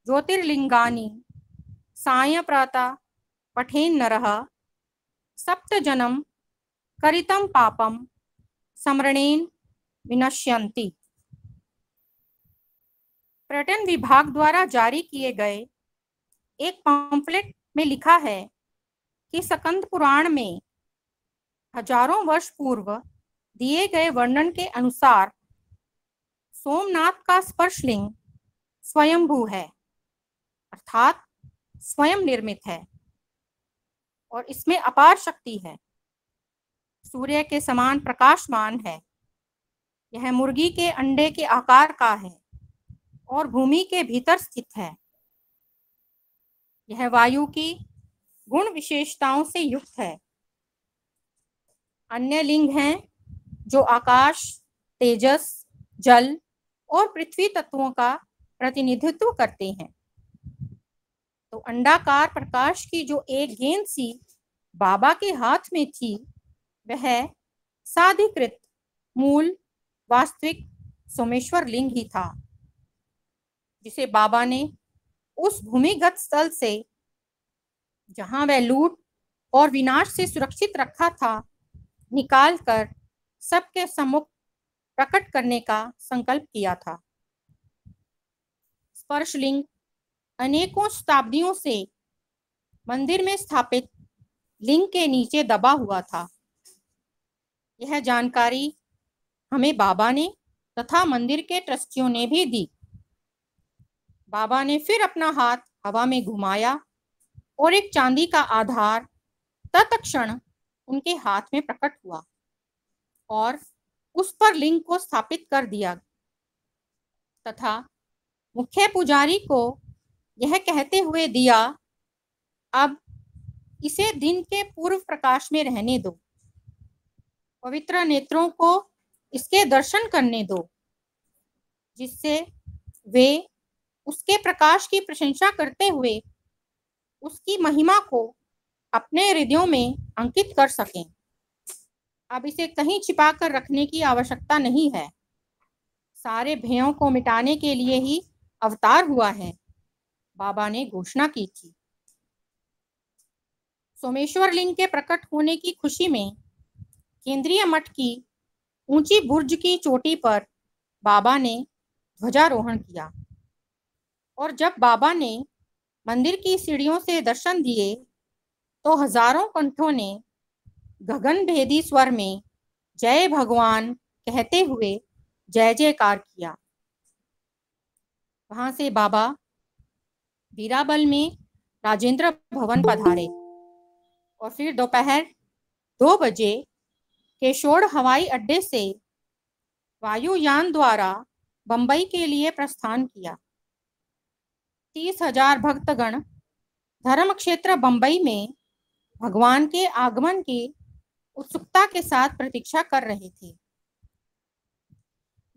ज्योतिर्लिंगानि सायंप्रता पठेन् नरः सप्तजन्म करितं पापम स्मरणेन विनश्यन्ति। पर्यटन विभाग द्वारा जारी किए गए एक पंफलेट में लिखा है कि स्कंद पुराण में हजारों वर्ष पूर्व दिए गए वर्णन के अनुसार सोमनाथ का स्पर्शलिंग स्वयंभू है, अर्थात स्वयं निर्मित है, और इसमें अपार शक्ति है। सूर्य के समान प्रकाशमान है। यह मुर्गी के अंडे के आकार का है और भूमि के भीतर स्थित है। यह वायु की गुण विशेषताओं से युक्त है। अन्य लिंग हैं जो आकाश, तेजस, जल और पृथ्वी तत्वों का प्रतिनिधित्व करते हैं। तो अंडाकार प्रकाश की जो एक गेंद सी बाबा के हाथ में थी, वह साधिकृत मूल वास्तविक सोमेश्वर लिंग ही था, जिसे बाबा ने उस भूमिगत स्थल से, जहां वह लूट और विनाश से सुरक्षित रखा था निकाल कर सबके सम्मुख प्रकट करने का संकल्प किया था। स्पर्शलिंग अनेकों शताब्दियों से मंदिर में स्थापित लिंग के नीचे दबा हुआ था। यह जानकारी हमें बाबा ने तथा मंदिर के ट्रस्टियों ने भी दी। बाबा ने फिर अपना हाथ हवा में घुमाया और एक चांदी का आधार तत्क्षण उनके हाथ में प्रकट हुआ और उस पर लिंग को स्थापित कर दिया तथा मुख्य पुजारी को यह कहते हुए दिया, अब इसे दिन के पूर्व प्रकाश में रहने दो, पवित्र नेत्रों को इसके दर्शन करने दो, जिससे वे उसके प्रकाश की प्रशंसा करते हुए उसकी महिमा को अपने हृदयों में अंकित कर सकें। अब इसे कहीं छिपा कर रखने की आवश्यकता नहीं है। सारे भयों को मिटाने के लिए ही अवतार हुआ है, बाबा ने घोषणा की थी। सोमेश्वर लिंग के प्रकट होने की खुशी में केंद्रीय मठ की ऊंची बुर्ज की चोटी पर बाबा ने ध्वजारोहण किया और जब बाबा ने मंदिर की सीढ़ियों से दर्शन दिए तो हजारों कंठों ने गगन भेदी स्वर में जय भगवान कहते हुए जय जयकार किया। वहां से बाबा वीराबल में राजेंद्र भवन पधारे और फिर दोपहर 2 बजे केशोड़ हवाई अड्डे से वायुयान द्वारा बंबई के लिए प्रस्थान किया। 30,000 भक्तगण धर्म क्षेत्र बंबई में भगवान के आगमन की उत्सुकता के साथ प्रतीक्षा कर रहे थे।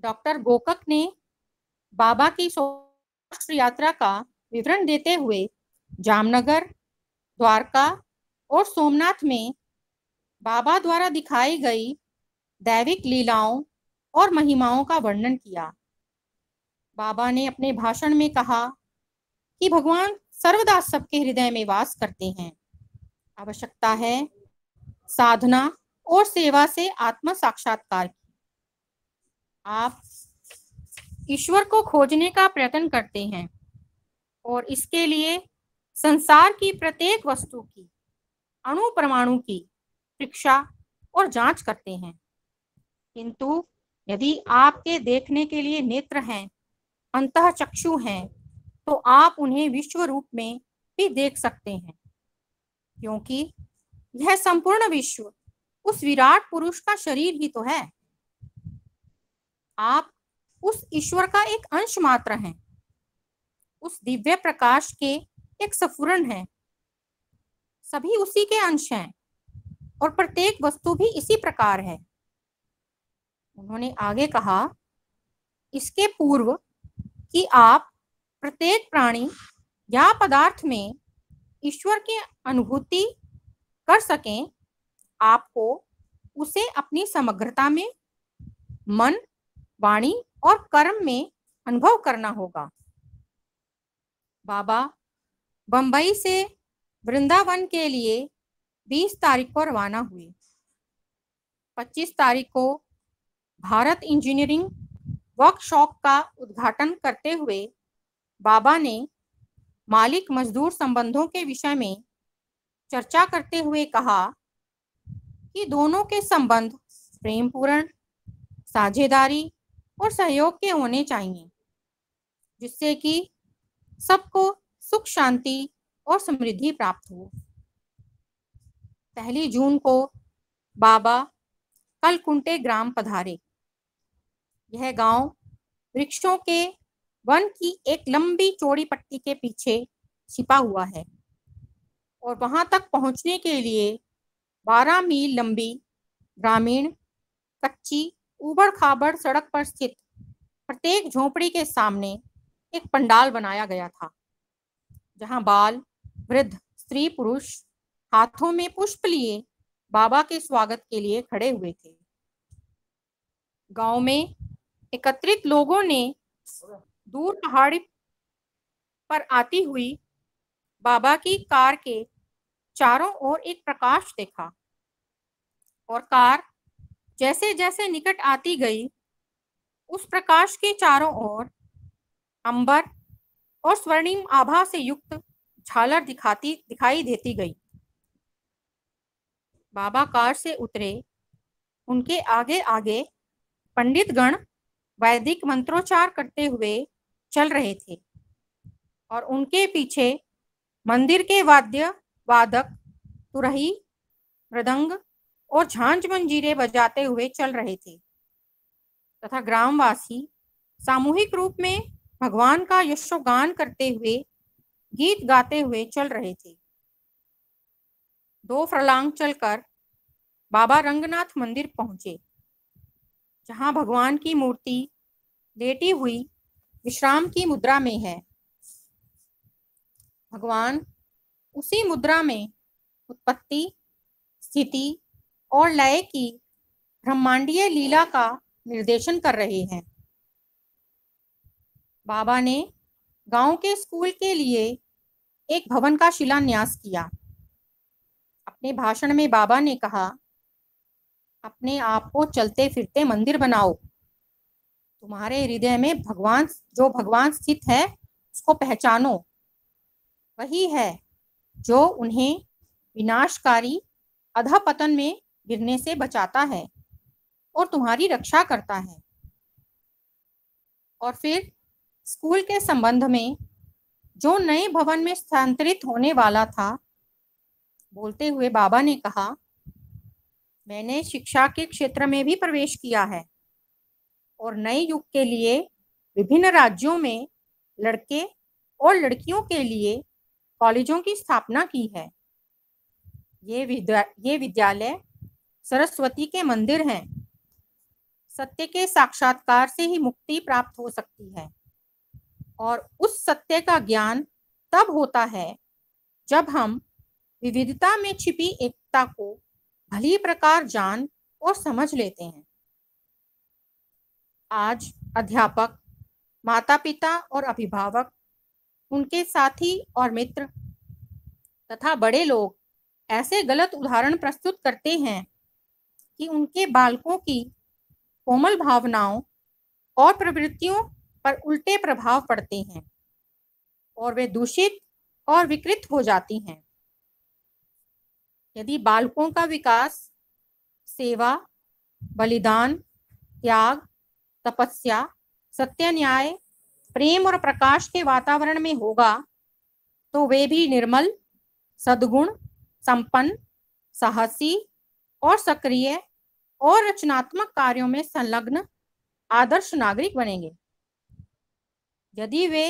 डॉक्टर गोकक ने बाबा की सौराष्ट्र यात्रा का विवरण देते हुए जामनगर, द्वारका और सोमनाथ में बाबा द्वारा दिखाई गई दैविक लीलाओं और महिमाओं का वर्णन किया। बाबा ने अपने भाषण में कहा कि भगवान सर्वदा सबके हृदय में वास करते हैं। आवश्यकता है साधना और सेवा से आत्म साक्षात्कार की। आप ईश्वर को खोजने का प्रयत्न करते हैं और इसके लिए संसार की प्रत्येक वस्तु की, अणु परमाणु की परीक्षा और जांच करते हैं, किंतु यदि आपके देखने के लिए नेत्र हैं, अंतःचक्षु हैं, तो आप उन्हें विश्व रूप में भी देख सकते हैं, क्योंकि यह संपूर्ण विश्व उस विराट पुरुष का शरीर ही तो है। आप उस ईश्वर का एक अंश मात्र हैं, उस दिव्य प्रकाश के एक स्फुरण हैं। सभी उसी के अंश हैं और प्रत्येक वस्तु भी इसी प्रकार है। उन्होंने आगे कहा, इसके पूर्व कि आप प्रत्येक प्राणी या पदार्थ में ईश्वर की अनुभूति कर सकें, आपको उसे अपनी समग्रता में मन, वाणी और कर्म में अनुभव करना होगा। बाबा बंबई से वृंदावन के लिए 20 तारीख को रवाना हुए। 25 तारीख को भारत इंजीनियरिंग वर्कशॉप का उद्घाटन करते हुए बाबा ने मालिक मजदूर संबंधों के विषय में चर्चा करते हुए कहा कि दोनों के संबंध प्रेमपूर्ण, साझेदारी और सहयोग के होने चाहिए, जिससे कि सबको सुख, शांति और समृद्धि प्राप्त हो। 1 जून को बाबा कलकुंटे ग्राम पधारे। यह गांव वृक्षों के वन की एक लंबी चौड़ी पट्टी के पीछे छिपा हुआ है और वहां तक पहुंचने के लिए 12 मील लंबी ग्रामीण कच्ची ऊबड़ खाबड़ सड़क पर स्थित प्रत्येक झोपड़ी के सामने एक पंडाल बनाया गया था, जहां बाल, वृद्ध, स्त्री, पुरुष हाथों में पुष्प लिए बाबा के स्वागत के लिए खड़े हुए थे। गांव में एकत्रित लोगों ने दूर पहाड़ी पर आती हुई बाबा की कार के चारों ओर एक प्रकाश देखा और कार जैसे जैसे निकट आती गई, उस प्रकाश के चारों ओर अंबर और स्वर्णिम आभा से युक्त झालर दिखाई देती गई। बाबा कार से उतरे। उनके आगे आगे पंडित गण वैदिक मंत्रोच्चार करते हुए चल रहे थे और उनके पीछे मंदिर के वाद्य वादक तुरही, मृदंग और झांझ मंजीरे बजाते हुए चल रहे थे तथा ग्रामवासी सामूहिक रूप में भगवान का यशोगान करते हुए गीत गाते हुए चल रहे थे। 2 फरलांग चलकर बाबा रंगनाथ मंदिर पहुंचे, जहां भगवान की मूर्ति लेटी हुई विश्राम की मुद्रा में है। भगवान उसी मुद्रा में उत्पत्ति, स्थिति और लय की ब्रह्मांडीय लीला का निर्देशन कर रहे हैं। बाबा ने गांव के स्कूल के लिए एक भवन का शिलान्यास किया। अपने भाषण में बाबा ने कहा, अपने आप को चलते फिरते मंदिर बनाओ। तुम्हारे हृदय में भगवान स्थित है, उसको पहचानो। वही है जो उन्हें विनाशकारी अधःपतन में गिरने से बचाता है और तुम्हारी रक्षा करता है। और फिर स्कूल के संबंध में जो नए भवन में स्थानांतरित होने वाला था, बोलते हुए बाबा ने कहा, मैंने शिक्षा के क्षेत्र में भी प्रवेश किया है और नए युग के लिए विभिन्न राज्यों में लड़के और लड़कियों के लिए कॉलेजों की स्थापना की है। ये विद्यालय सरस्वती के मंदिर हैं। सत्य के साक्षात्कार से ही मुक्ति प्राप्त हो सकती है और उस सत्य का ज्ञान तब होता है जब हम विविधता में छिपी एकता को भली प्रकार जान और समझ लेते हैं। आज अध्यापक, माता पिता और अभिभावक, उनके साथी और मित्र तथा बड़े लोग ऐसे गलत उदाहरण प्रस्तुत करते हैं कि उनके बालकों की कोमल भावनाओं और प्रवृत्तियों पर उल्टे प्रभाव पड़ते हैं और वे दूषित और विकृत हो जाती हैं। यदि बालकों का विकास सेवा, बलिदान, त्याग, तपस्या, सत्य, न्याय, प्रेम और प्रकाश के वातावरण में होगा, तो वे भी निर्मल, सद्गुण संपन्न, साहसी और सक्रिय और रचनात्मक कार्यों में संलग्न आदर्श नागरिक बनेंगे। यदि वे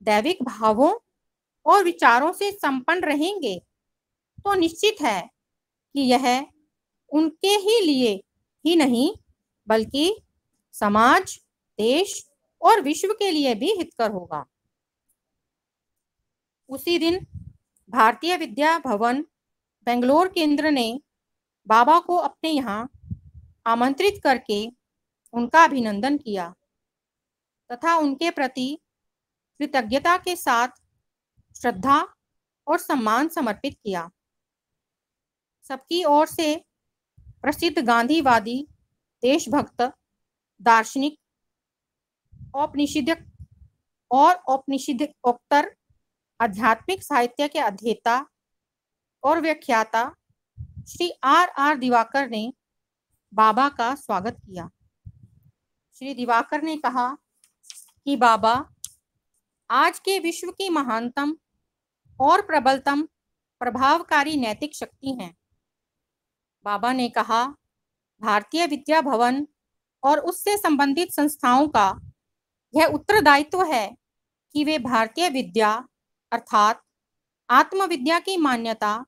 दैविक भावों और विचारों से संपन्न रहेंगे, तो निश्चित है कि यह उनके ही लिए ही नहीं, बल्कि समाज, देश और विश्व के लिए भी हितकर होगा। उसी दिन भारतीय विद्या भवन बेंगलोर केंद्र ने बाबा को अपने यहाँ आमंत्रित करके उनका अभिनंदन किया तथा उनके प्रति कृतज्ञता के साथ श्रद्धा और सम्मान समर्पित किया। सबकी ओर से प्रसिद्ध गांधीवादी, देशभक्त, दार्शनिक, औपनिषदिकोत्तर आध्यात्मिक साहित्य के अध्येता और व्याख्याता श्री R.R. दिवाकर ने बाबा का स्वागत किया। श्री दिवाकर ने कहा कि बाबा आज के विश्व की महानतम और प्रबलतम प्रभावकारी नैतिक शक्ति हैं। बाबा ने कहा, भारतीय विद्या भवन और उससे संबंधित संस्थाओं का यह उत्तरदायित्व है कि वे भारतीय विद्या अर्थात आत्मविद्या की मान्यता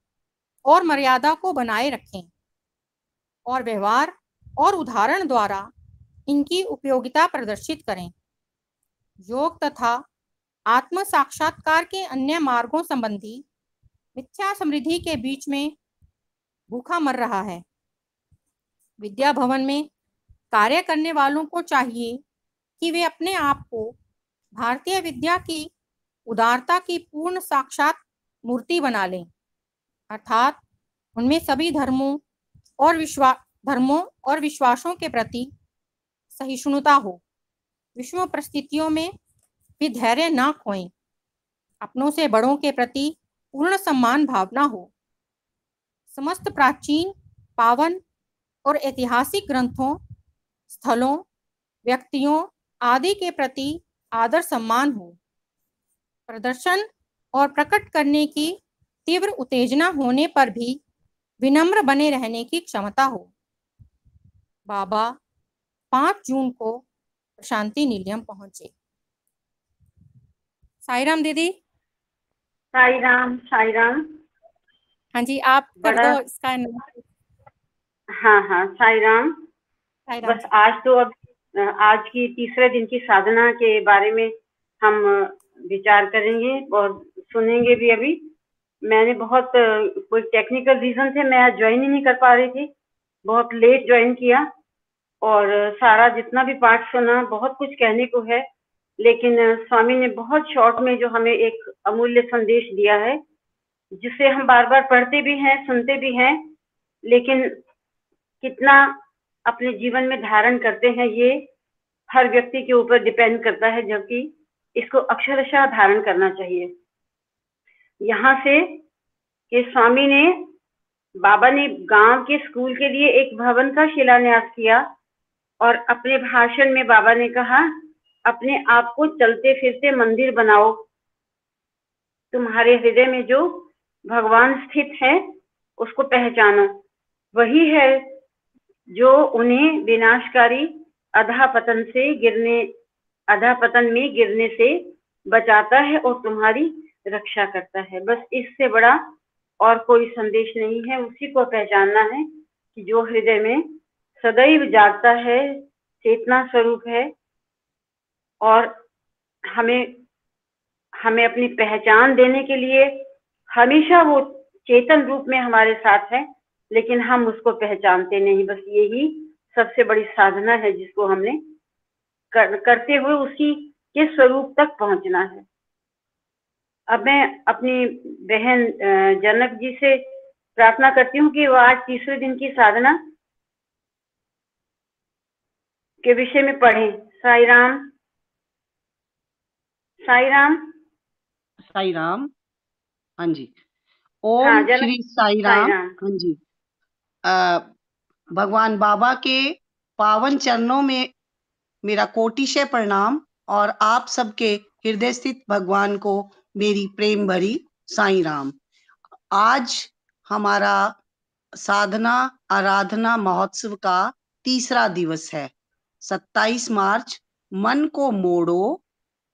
और मर्यादा को बनाए रखें और व्यवहार और उदाहरण द्वारा इनकी उपयोगिता प्रदर्शित करें। योग तथा आत्म साक्षात्कार के अन्य मार्गों संबंधी मिथ्या समृद्धि के बीच में भूखा मर रहा है। विद्या भवन में कार्य करने वालों को चाहिए कि वे अपने आप को भारतीय विद्या की उदारता की पूर्ण साक्षात मूर्ति बना लें। अर्थात उनमें सभी धर्मों और विश्वासों के प्रति सहिष्णुता हो। विषम परिस्थितियों में भी धैर्य न खोएं। अपनों से बड़ों के प्रति पूर्ण सम्मान भावना हो। समस्त प्राचीन, पावन और ऐतिहासिक ग्रंथों, स्थलों, व्यक्तियों आदि के प्रति आदर सम्मान हो। प्रदर्शन और प्रकट करने की तीव्र उत्तेजना होने पर भी विनम्र बने रहने की क्षमता हो। बाबा 5 जून को प्रशांति निलयम पहुंचे। साई राम दीदी। साई राम, साई राम। हाँ जी, आप कर बड़ा दो इसका नाम। हाँ हाँ, साई राम। साई राम। बस आज की तीसरे दिन की साधना के बारे में हम विचार करेंगे और सुनेंगे भी। अभी मैंने बहुत कोई टेक्निकल रीजन से मैं आज ज्वाइन ही नहीं कर पा रही थी, बहुत लेट ज्वाइन किया और सारा जितना भी पाठ सुना, बहुत कुछ कहने को है, लेकिन स्वामी ने बहुत शॉर्ट में जो हमें एक अमूल्य संदेश दिया है, जिसे हम बार बार पढ़ते भी हैं, सुनते भी हैं, लेकिन कितना अपने जीवन में धारण करते हैं ये हर व्यक्ति के ऊपर डिपेंड करता है, जबकि इसको अक्षरशः धारण करना चाहिए। यहाँ से कि स्वामी ने, बाबा ने गांव के स्कूल के लिए एक भवन का शिलान्यास किया और अपने भाषण में बाबा ने कहा, अपने आप को चलते फिरते मंदिर बनाओ। तुम्हारे हृदय में जो भगवान स्थित है उसको पहचानो। वही है जो उन्हें विनाशकारी अधःपतन में गिरने से बचाता है और तुम्हारी रक्षा करता है। बस इससे बड़ा और कोई संदेश नहीं है। उसी को पहचानना है कि जो हृदय में सदैव जागता है, चेतना स्वरूप है और हमें अपनी पहचान देने के लिए हमेशा वो चेतन रूप में हमारे साथ है, लेकिन हम उसको पहचानते नहीं। बस यही सबसे बड़ी साधना है जिसको हमने करते हुए उसी के स्वरूप तक पहुंचना है। अब मैं अपनी बहन जनक जी से प्रार्थना करती हूँ कि वो आज तीसरे दिन की साधना के विषय में पढ़ें। साई राम। साई राम। साई राम। हाँ जी। हाँ, ओम श्री साई राम। हाँ जी। भगवान बाबा के पावन चरणों में मेरा कोटिशय प्रणाम और आप सबके हृदय स्थित भगवान को मेरी प्रेम भरी साई राम। आज हमारा साधना आराधना महोत्सव का तीसरा दिवस है। 27 मार्च। मन को मोड़ो,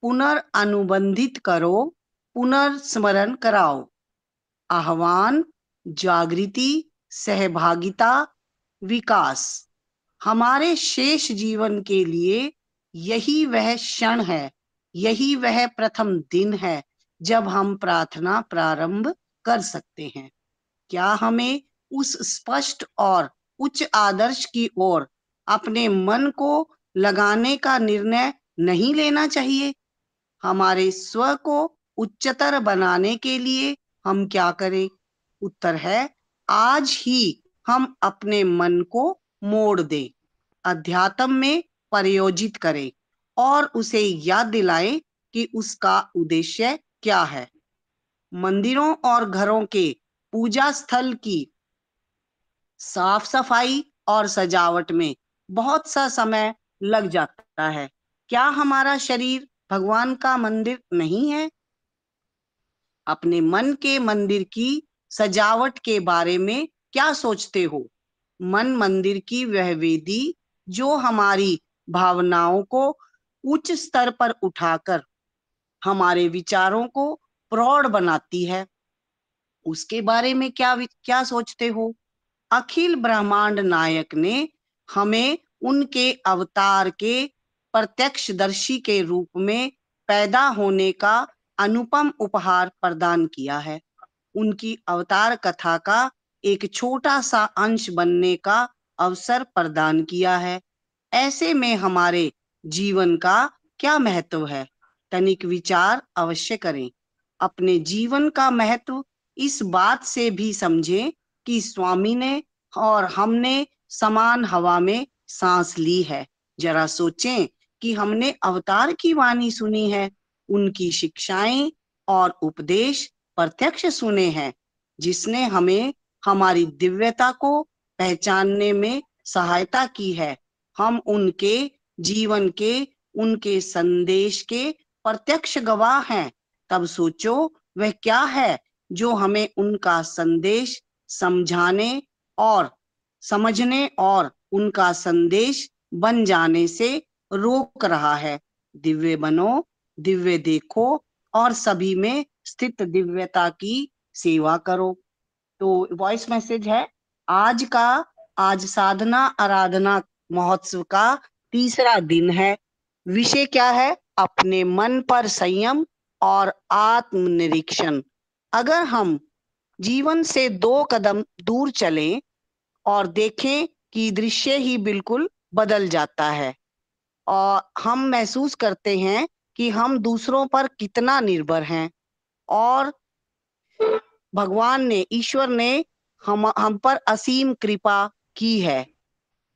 पुनर्अनुबंधित करो, पुनर्स्मरण कराओ। आह्वान, जागृति, सहभागिता, विकास। हमारे शेष जीवन के लिए यही वह क्षण है, यही वह प्रथम दिन है जब हम प्रार्थना प्रारंभ कर सकते हैं। क्या हमें उस स्पष्ट और उच्च आदर्श की ओर अपने मन को लगाने का निर्णय नहीं लेना चाहिए? हमारे स्व को उच्चतर बनाने के लिए हम क्या करें? उत्तर है, आज ही हम अपने मन को मोड़ दें, अध्यात्म में प्रयोजित करें और उसे याद दिलाएं कि उसका उद्देश्य क्या है। मंदिरों और घरों के पूजा स्थल की साफ सफाई और सजावट में बहुत सा समय लग जाता है। क्या हमारा शरीर भगवान का मंदिर नहीं है? अपने मन के मंदिर की सजावट के बारे में क्या सोचते हो? मन मंदिर की वह वेदी जो हमारी भावनाओं को उच्च स्तर पर उठाकर हमारे विचारों को प्रौढ़ बनाती है, उसके बारे में क्या सोचते हो? अखिल ब्रह्मांड नायक ने हमें उनके अवतार के प्रत्यक्षदर्शी के रूप में पैदा होने का अनुपम उपहार प्रदान किया है। उनकी अवतार कथा का एक छोटा सा अंश बनने का अवसर प्रदान किया है। ऐसे में हमारे जीवन का क्या महत्व है? तनिक विचार अवश्य करें। अपने जीवन का महत्व इस बात से भी समझें कि स्वामी ने और हमने समान हवा में सांस ली है। जरा सोचें कि हमने अवतार की वाणी सुनी है, उनकी शिक्षाएं और उपदेश प्रत्यक्ष सुने हैं, जिसने हमें हमारी दिव्यता को पहचानने में सहायता की है। हम उनके जीवन के, उनके संदेश के प्रत्यक्ष गवाह हैं। तब सोचो वह क्या है जो हमें उनका संदेश समझाने और समझने और उनका संदेश बन जाने से रोक रहा है। दिव्य बनो, दिव्य देखो और सभी में स्थित दिव्यता की सेवा करो। तो वॉइस मैसेज है आज साधना आराधना महोत्सव का तीसरा दिन है। विषय क्या है? अपने मन पर संयम और आत्मनिरीक्षण। अगर हम जीवन से 2 कदम दूर चलें और देखें कि दृश्य ही बिल्कुल बदल जाता है और हम महसूस करते हैं कि हम दूसरों पर कितना निर्भर हैं और भगवान ने, ईश्वर ने हम पर असीम कृपा की है।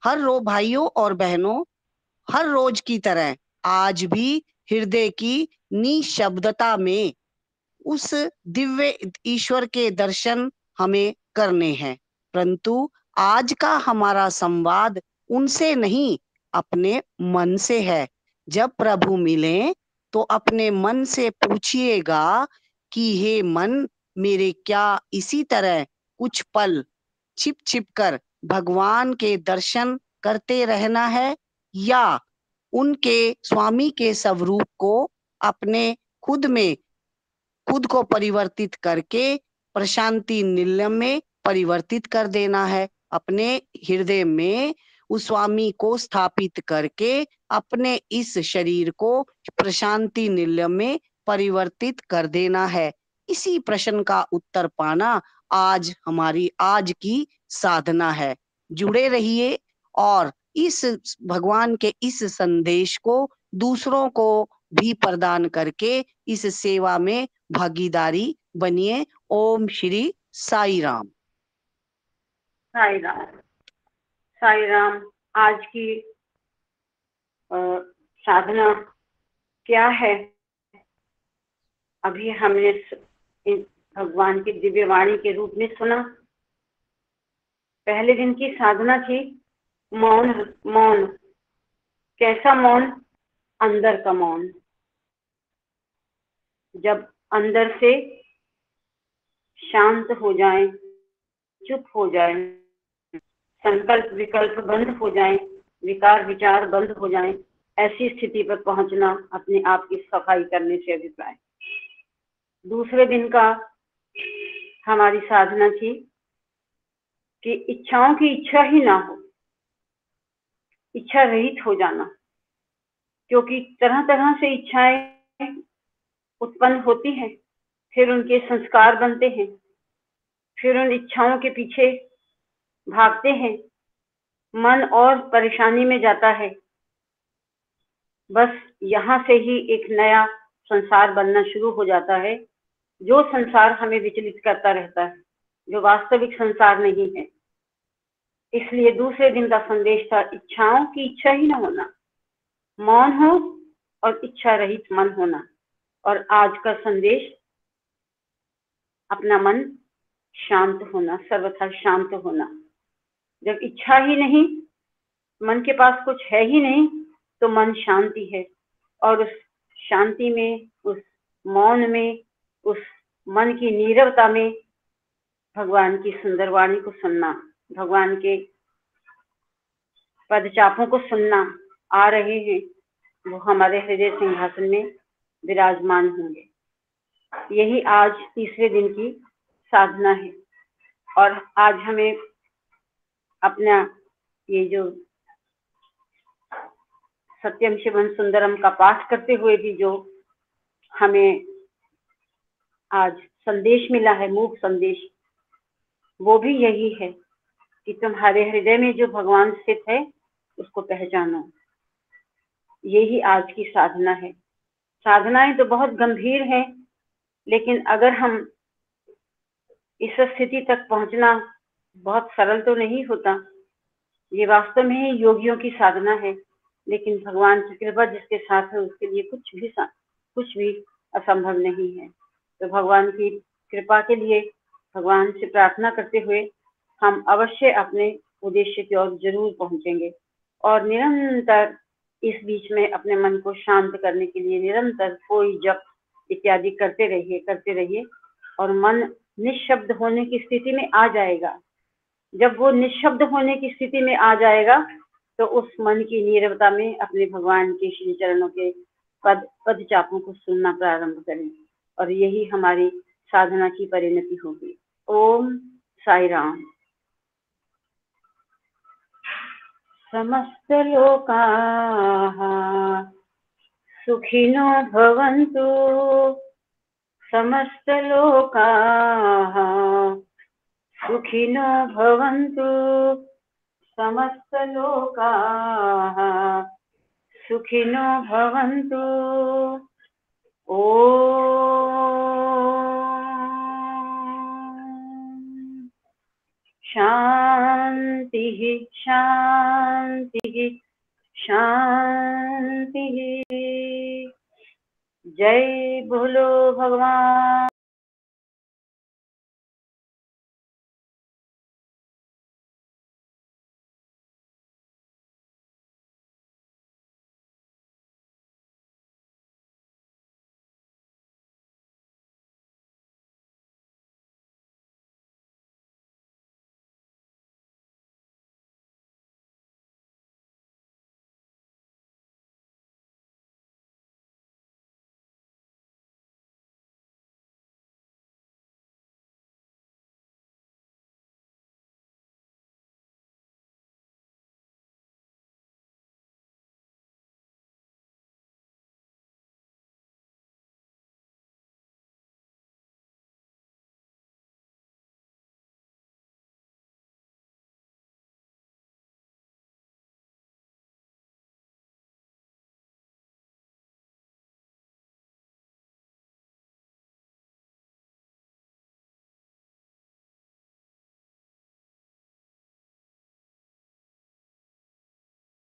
हर रोज भाइयों और बहनों, हर रोज की तरह आज भी हृदय की निशब्दता में उस दिव्य ईश्वर के दर्शन हमें करने हैं। परंतु आज का हमारा संवाद उनसे नहीं, अपने मन से है। जब प्रभु मिले तो अपने मन से पूछिएगा कि हे मन, मेरे क्या इसी तरह कुछ पल छिप छिप कर भगवान के दर्शन करते रहना है, या उनके स्वामी के स्वरूप को अपने खुद को परिवर्तित करके प्रशांति निलय में परिवर्तित कर देना है। अपने हृदय में उस स्वामी को स्थापित करके अपने इस शरीर को प्रशांति निलय में परिवर्तित कर देना है। इसी प्रश्न का उत्तर पाना आज हमारी आज की साधना है। जुड़े रहिए और इस भगवान के इस संदेश को दूसरों को भी प्रदान करके इस सेवा में भागीदारी बनिए। ओम श्री साई राम। साई राम। साई राम। आज की साधना क्या है? अभी हमने भगवान की दिव्य वाणी के रूप में सुना। पहले दिन की साधना थी मौन। मौन कैसा मौन? अंदर का मौन। जब अंदर से शांत हो जाए, चुप हो जाए, संकल्प विकल्प बंद हो जाए, विकार विचार बंद हो जाए, ऐसी स्थिति पर पहुंचना अपने आप की सफाई करने से अभिप्राय। दूसरे दिन का हमारी साधना थी कि इच्छाओं की इच्छा ही ना हो, इच्छा रहित हो जाना। क्योंकि तरह तरह से इच्छाएं उत्पन्न होती हैं, फिर उनके संस्कार बनते हैं, फिर उन इच्छाओं के पीछे भागते हैं, मन और परेशानी में जाता है। बस यहाँ से ही एक नया संसार बनना शुरू हो जाता है, जो संसार हमें विचलित करता रहता है, जो वास्तविक संसार नहीं है। इसलिए दूसरे दिन का संदेश था इच्छाओं की इच्छा ही न होना, मौन हो और इच्छा रहित मन होना। और आज का संदेश अपना मन शांत होना, सर्वथा शांत होना। जब इच्छा ही नहीं, मन के पास कुछ है ही नहीं, तो मन शांति है। और उस शांति में, उस मौन में, उस मन की नीरवता में भगवान की सुंदर वाणी को सुनना, भगवान के पदचापों को सुनना आ रहे हैं, वो हमारे हृदय सिंहासन में विराजमान होंगे। यही आज तीसरे दिन की साधना है। और आज हमें अपना ये जो सत्यम शिवम सुंदरम का पाठ करते हुए भी जो हमें आज संदेश मिला है, मूक संदेश, वो भी यही है कि तुम्हारे हृदय में जो भगवान स्थित है उसको पहचानो। यही आज की साधना है। साधनाएं तो बहुत गंभीर हैं, लेकिन अगर हम इस स्थिति तक पहुंचना बहुत सरल तो नहीं होता। ये वास्तव में ही योगियों की साधना है, लेकिन भगवान की कृपा जिसके साथ है उसके लिए कुछ भी असंभव नहीं है। तो भगवान की कृपा के लिए भगवान से प्रार्थना करते हुए हम अवश्य अपने उद्देश्य की ओर जरूर पहुंचेंगे और निरंतर इस बीच में अपने मन को शांत करने के लिए निरंतर कोई जप इत्यादि करते रहिए और मन निशब्द होने की स्थिति में आ जाएगा। जब वो निशब्द होने की स्थिति में आ जाएगा तो उस मन की नीरवता में अपने भगवान के श्री चरणों के पद चापों को सुनना प्रारंभ करें और यही हमारी साधना की परिणति होगी। ओम साई राम। समस्त लोकाः सुखिनो भवन्तु, समस्त लोकाः सुखिनो भवन्तु, समस्त लोकाः सुखिनो भवन्तु। ओम शांति शांति शांति। जय बोलो भगवान